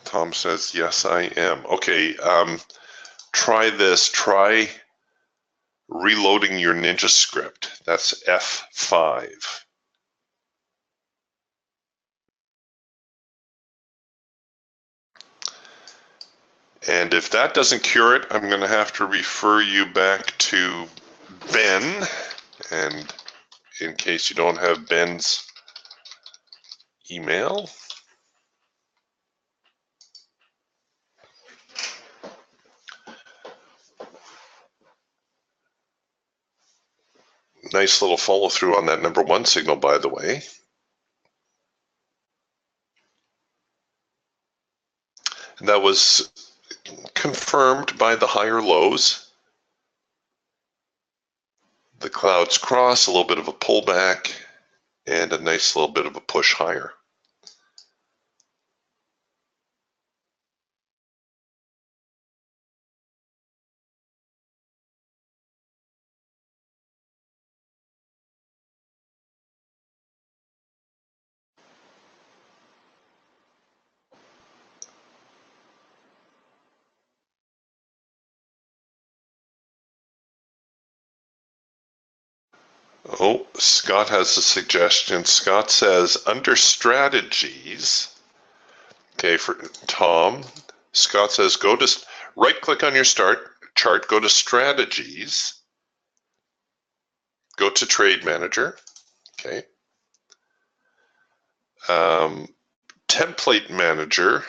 Tom says, yes, I am. Okay, try this. Try reloading your Ninja script. That's F5. And if that doesn't cure it, I'm going to have to refer you back to Ben. And in case you don't have Ben's email, nice little follow through on that number 1 signal, by the way. That was confirmed by the higher lows. The clouds cross, a little bit of a pullback, and a nice little bit of a push higher. Oh, Scott has a suggestion. Scott says, under strategies, okay, for Tom, Scott says, go to right-click on your chart, go to strategies, go to trade manager, okay, template manager,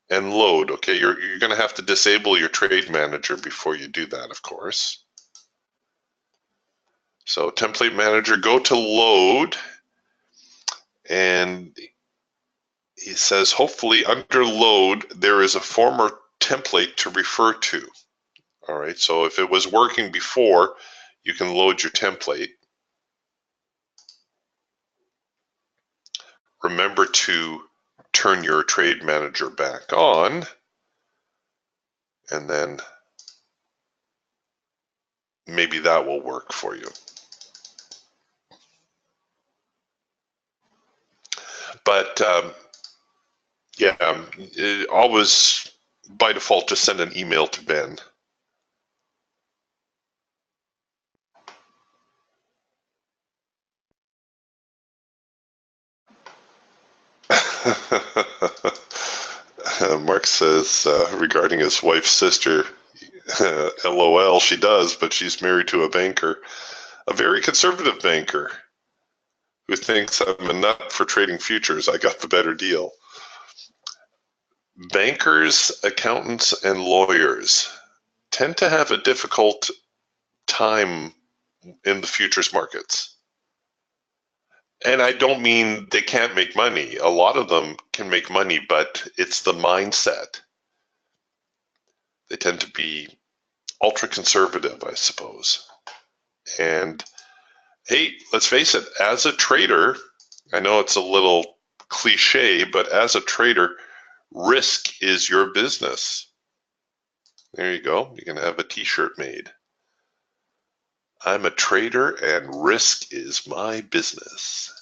and load. Okay, you're going to have to disable your trade manager before you do that, of course. So template manager, go to load, and he says hopefully under load there is a former template to refer to. All right, so if it was working before, you can load your template. Remember to turn your trade manager back on, and then maybe that will work for you. But yeah, always by default just send an email to Ben. Mark says regarding his wife's sister, LOL, she does, but she's married to a banker, a very conservative banker who thinks I'm a nut for trading futures. I got the better deal. Bankers, accountants, and lawyers tend to have a difficult time in the futures markets. And I don't mean they can't make money. A lot of them can make money, but it's the mindset. They tend to be ultra conservative, I suppose. And hey, let's face it, as a trader, I know it's a little cliche, but as a trader, risk is your business. There you go. You can have a t-shirt made. I'm a trader and risk is my business.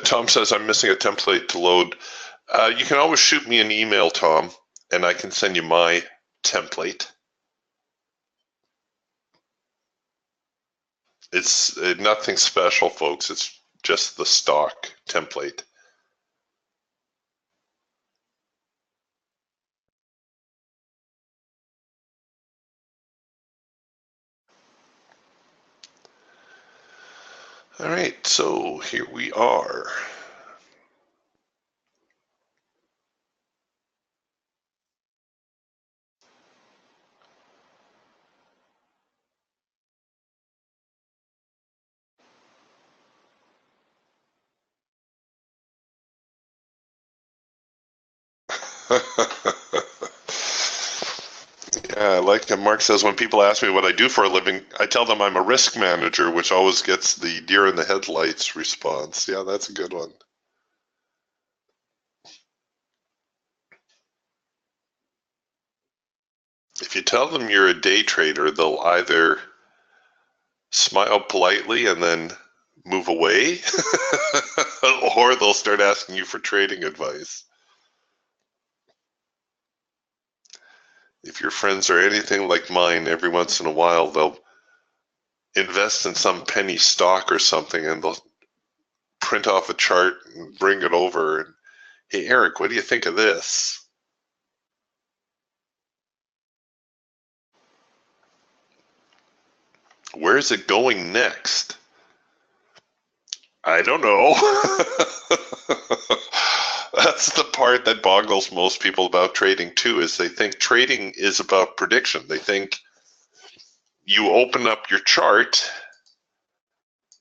Tom says I'm missing a template to load. You can always shoot me an email, Tom, and I can send you my template. It's nothing special, folks. It's just the stock template. All right, so here we are. Yeah, like Mark says, when people ask me what I do for a living, I tell them I'm a risk manager, which always gets the deer in the headlights response. Yeah, that's a good one. If you tell them you're a day trader, they'll either smile politely and then move away, or they'll start asking you for trading advice. If your friends are anything like mine, every once in a while they'll invest in some penny stock or something and they'll print off a chart and bring it over. And, hey, Eric, what do you think of this? Where's it going next? I don't know. That's the part that boggles most people about trading too, is they think trading is about prediction. They think you open up your chart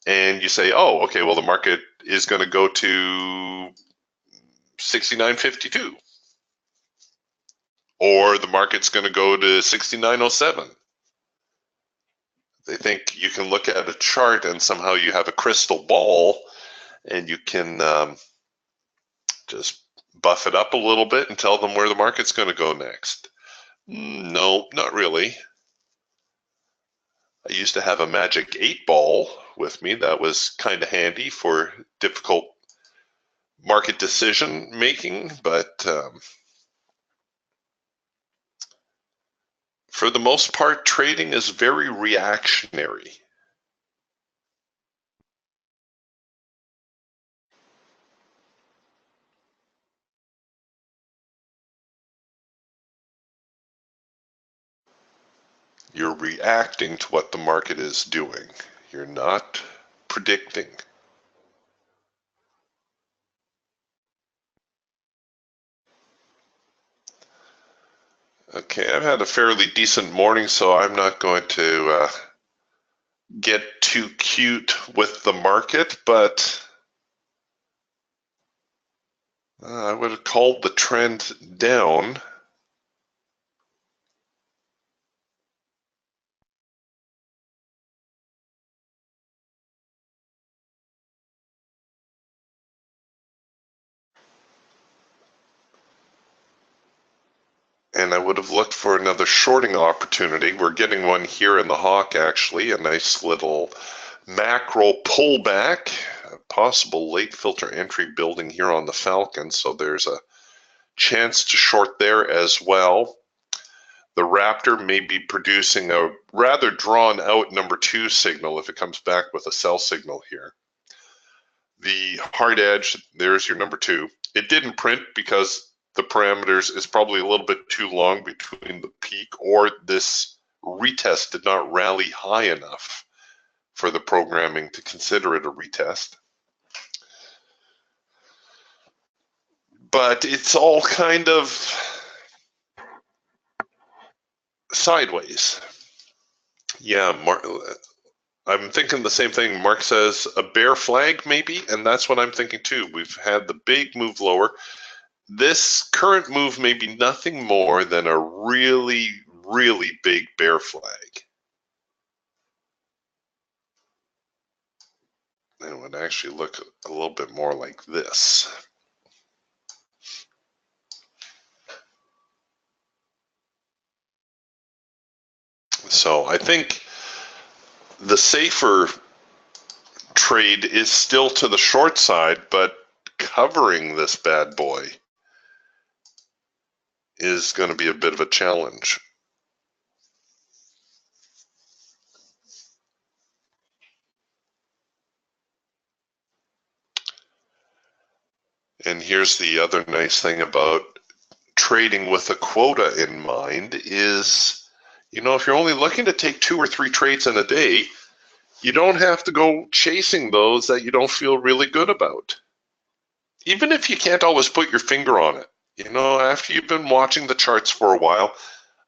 and you say, oh, okay, well, the market is going to go to 69.52, or the market's going to go to 69.07. They think you can look at a chart and somehow you have a crystal ball and you can just buff it up a little bit and tell them where the market's going to go next. No, not really. I used to have a magic 8-ball with me. That was kind of handy for difficult market decision making, but for the most part, trading is very reactionary. You're reacting to what the market is doing. You're not predicting. Okay, I've had a fairly decent morning, so I'm not going to get too cute with the market, but I would have called the trend down. And I would have looked for another shorting opportunity. We're getting one here in the Hawk, actually, a nice little macro pullback, a possible late filter entry building here on the Falcon, so there's a chance to short there as well. The Raptor may be producing a rather drawn out number 2 signal if it comes back with a sell signal here. The hard edge, there's your number 2. It didn't print because the parameters is probably a little bit too long between the peak, or this retest did not rally high enough for the programming to consider it a retest. But it's all kind of sideways. Yeah, I'm thinking the same thing. Mark says a bear flag maybe, and that's what I'm thinking too. We've had the big move lower. This current move may be nothing more than a really, really big bear flag. And it would actually look a little bit more like this. So I think the safer trade is still to the short side, but covering this bad boy is going to be a bit of a challenge. And here's the other nice thing about trading with a quota in mind is, you know, if you're only looking to take 2 or 3 trades in a day, you don't have to go chasing those that you don't feel really good about. Even if you can't always put your finger on it. You know, after you've been watching the charts for a while,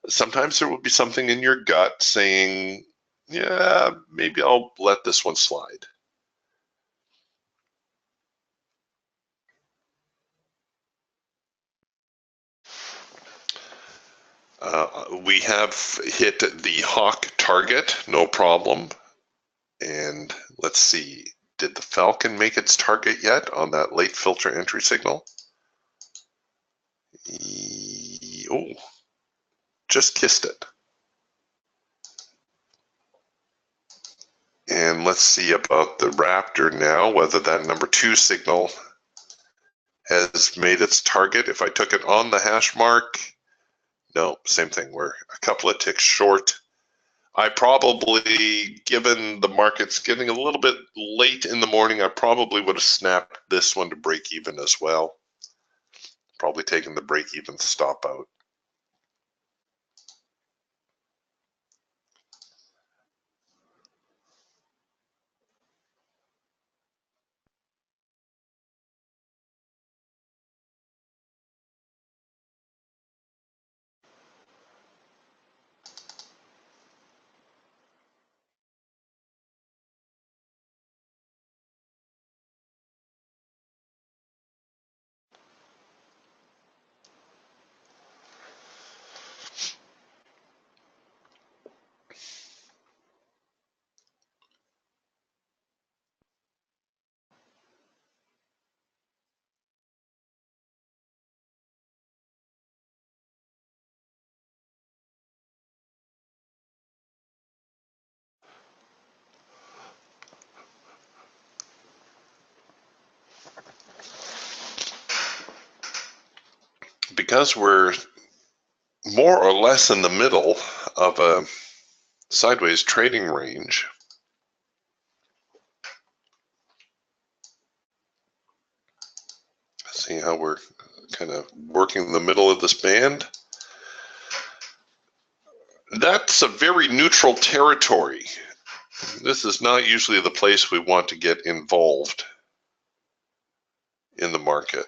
sometimes there will be something in your gut saying, yeah, maybe I'll let this one slide. We have hit the hawk target, no problem. And let's see, did the Falcon make its target yet on that late filter entry signal? Oh, just kissed it. And let's see about the Raptor now, whether that number 2 signal has made its target. If I took it on the hash mark, no, same thing. We're a couple of ticks short. I probably, given the market's getting a little bit late in the morning, I probably would have snapped this one to break even as well. Probably taken the break even stop out. Because we're more or less in the middle of a sideways trading range, see how we're kind of working the middle of this band. That's a very neutral territory. This is not usually the place we want to get involved in the market.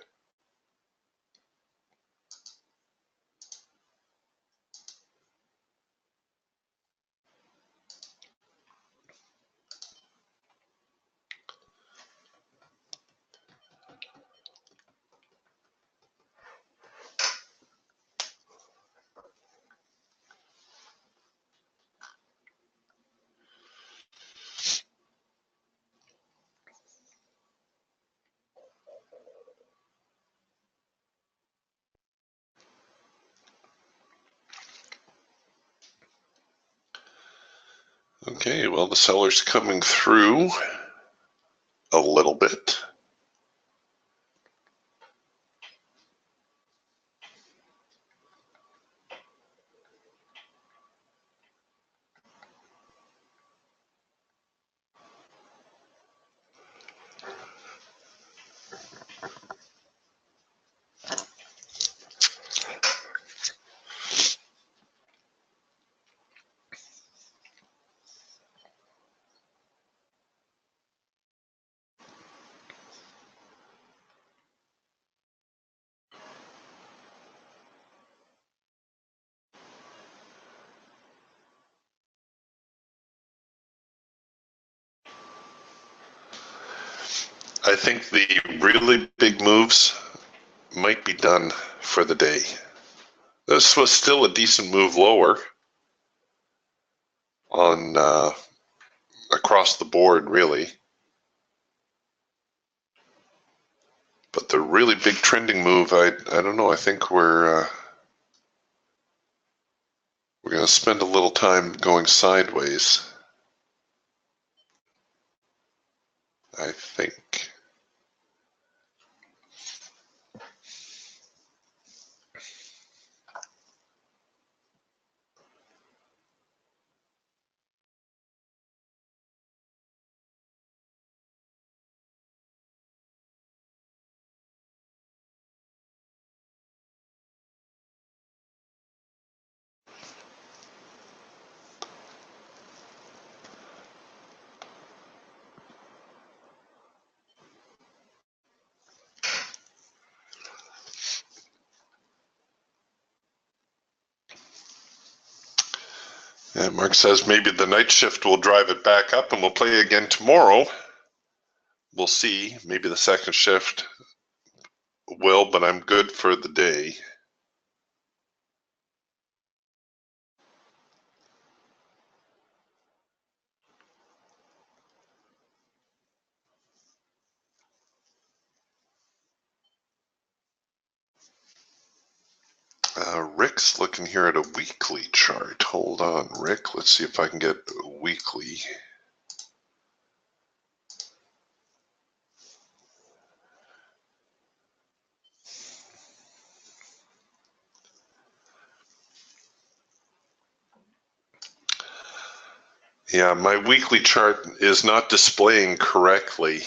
Okay, well, the seller's coming through a little bit. I think the really big moves might be done for the day. This was still a decent move lower on across the board, really. But the really big trending move, I don't know. I think we're going to spend a little time going sideways. I think. Yeah, Mark says maybe the night shift will drive it back up and we'll play again tomorrow. We'll see. Maybe the second shift will, but I'm good for the day. Rick's looking here at a weekly chart. Hold on, Rick. Let's see if I can get a weekly. Yeah, my weekly chart is not displaying correctly.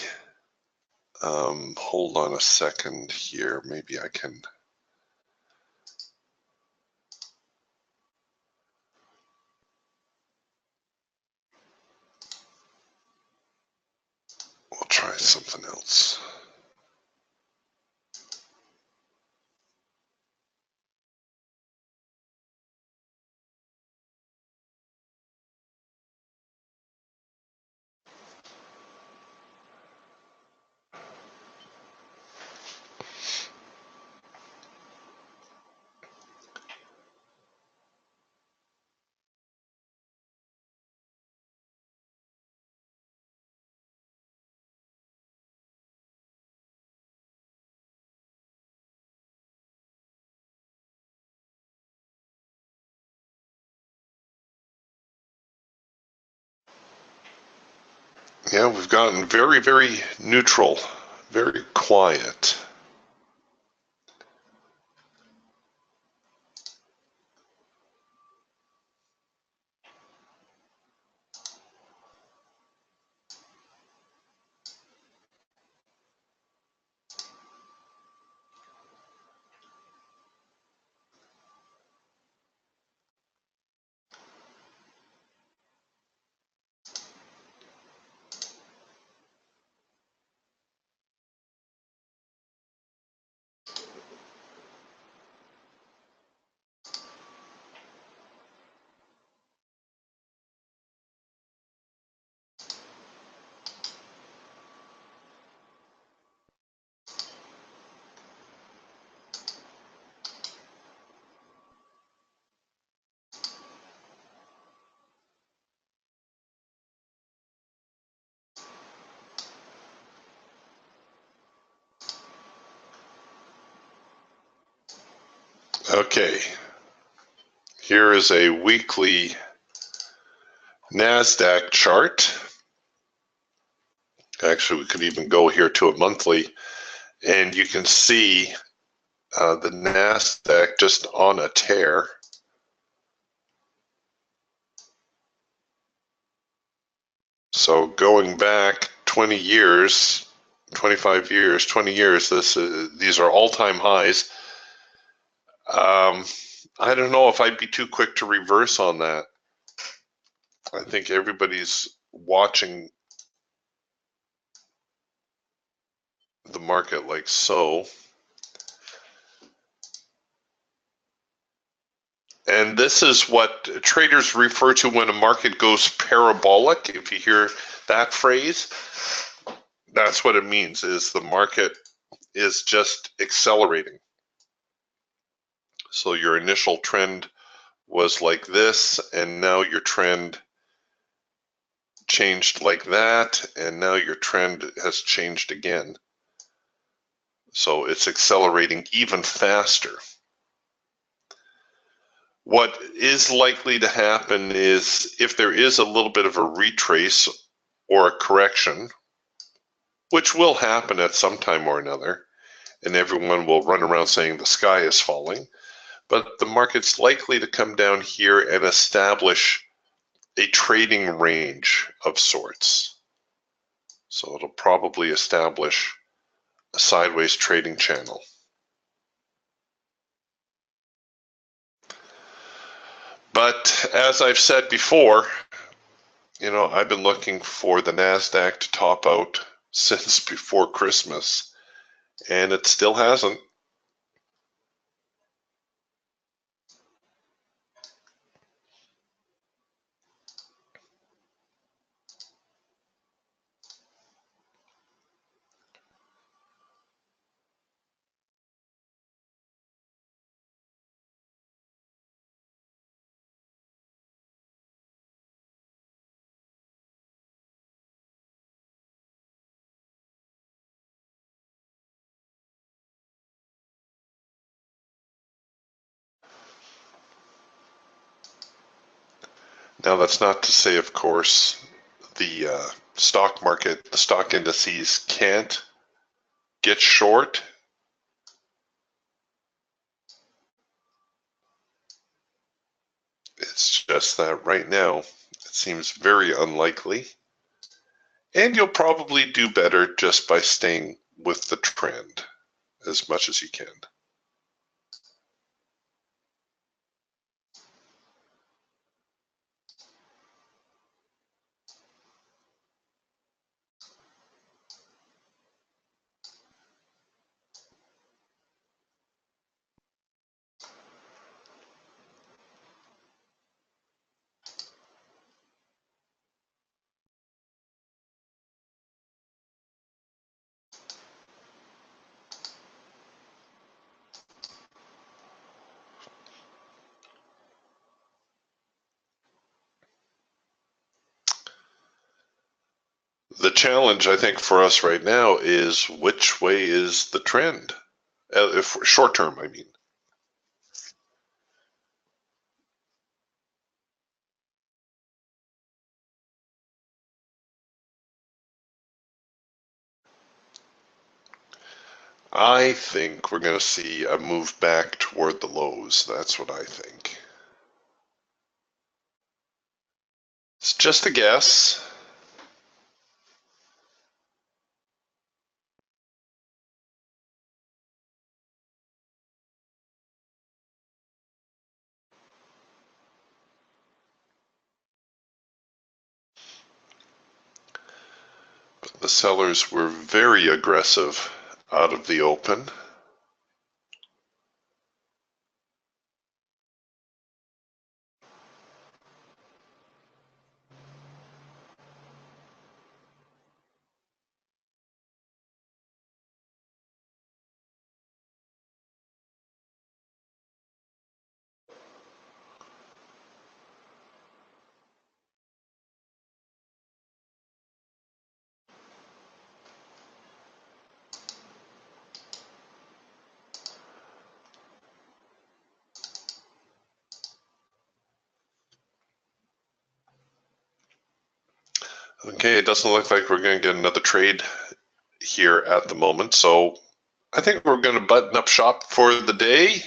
Hold on a second here. Maybe I can. We'll try something else. Yeah, we've gotten very, very neutral, very quiet. Okay, here is a weekly NASDAQ chart. Actually, we could even go here to a monthly, and you can see the NASDAQ just on a tear. So going back 20 years, 25 years, 20 years, these are all-time highs. I don't know if I'd be too quick to reverse on that. I think everybody's watching the market like so. And this is what traders refer to when a market goes parabolic, if you hear that phrase. That's what it means, is the market is just accelerating. So your initial trend was like this, and now your trend changed like that, and now your trend has changed again. So it's accelerating even faster. What is likely to happen is if there is a little bit of a retrace or a correction, which will happen at some time or another, and everyone will run around saying the sky is falling, but the market's likely to come down here and establish a trading range of sorts. So it'll probably establish a sideways trading channel. But as I've said before, I've been looking for the NASDAQ to top out since before Christmas, and it still hasn't. Now, that's not to say, of course, the stock market, the stock indices can't get short. It's just that right now it seems very unlikely. And you'll probably do better just by staying with the trend as much as you can. The challenge, I think, for us right now is which way is the trend? If short term, I mean. I think we're going to see a move back toward the lows. That's what I think. It's just a guess. But the sellers were very aggressive out of the open. Okay, it doesn't look like we're going to get another trade here at the moment. So I think we're going to button up shop for the day.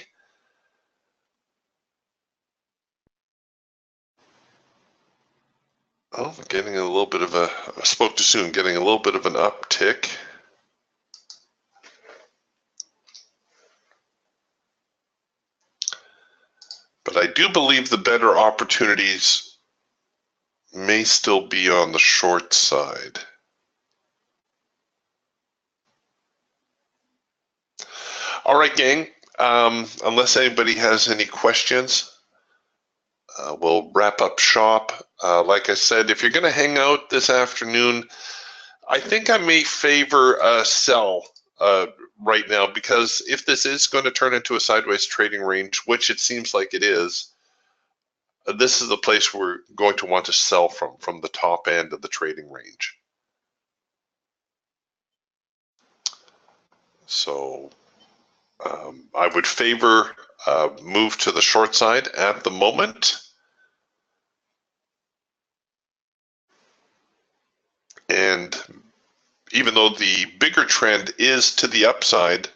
Oh, getting a little bit of I spoke too soon, getting a little bit of an uptick. But I do believe the better opportunities may still be on the short side. All right, gang. Unless anybody has any questions, we'll wrap up shop. Like I said, if you're going to hang out this afternoon, I think I may favor a sell right now, because if this is going to turn into a sideways trading range, which it seems like it is, this is the place we're going to want to sell from the top end of the trading range. So I would favor a move to the short side at the moment. And even though the bigger trend is to the upside,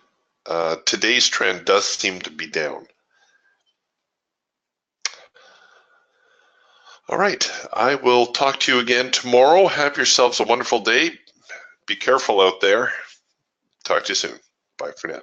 today's trend does seem to be down. All right, I will talk to you again tomorrow. Have yourselves a wonderful day. Be careful out there. Talk to you soon. Bye for now.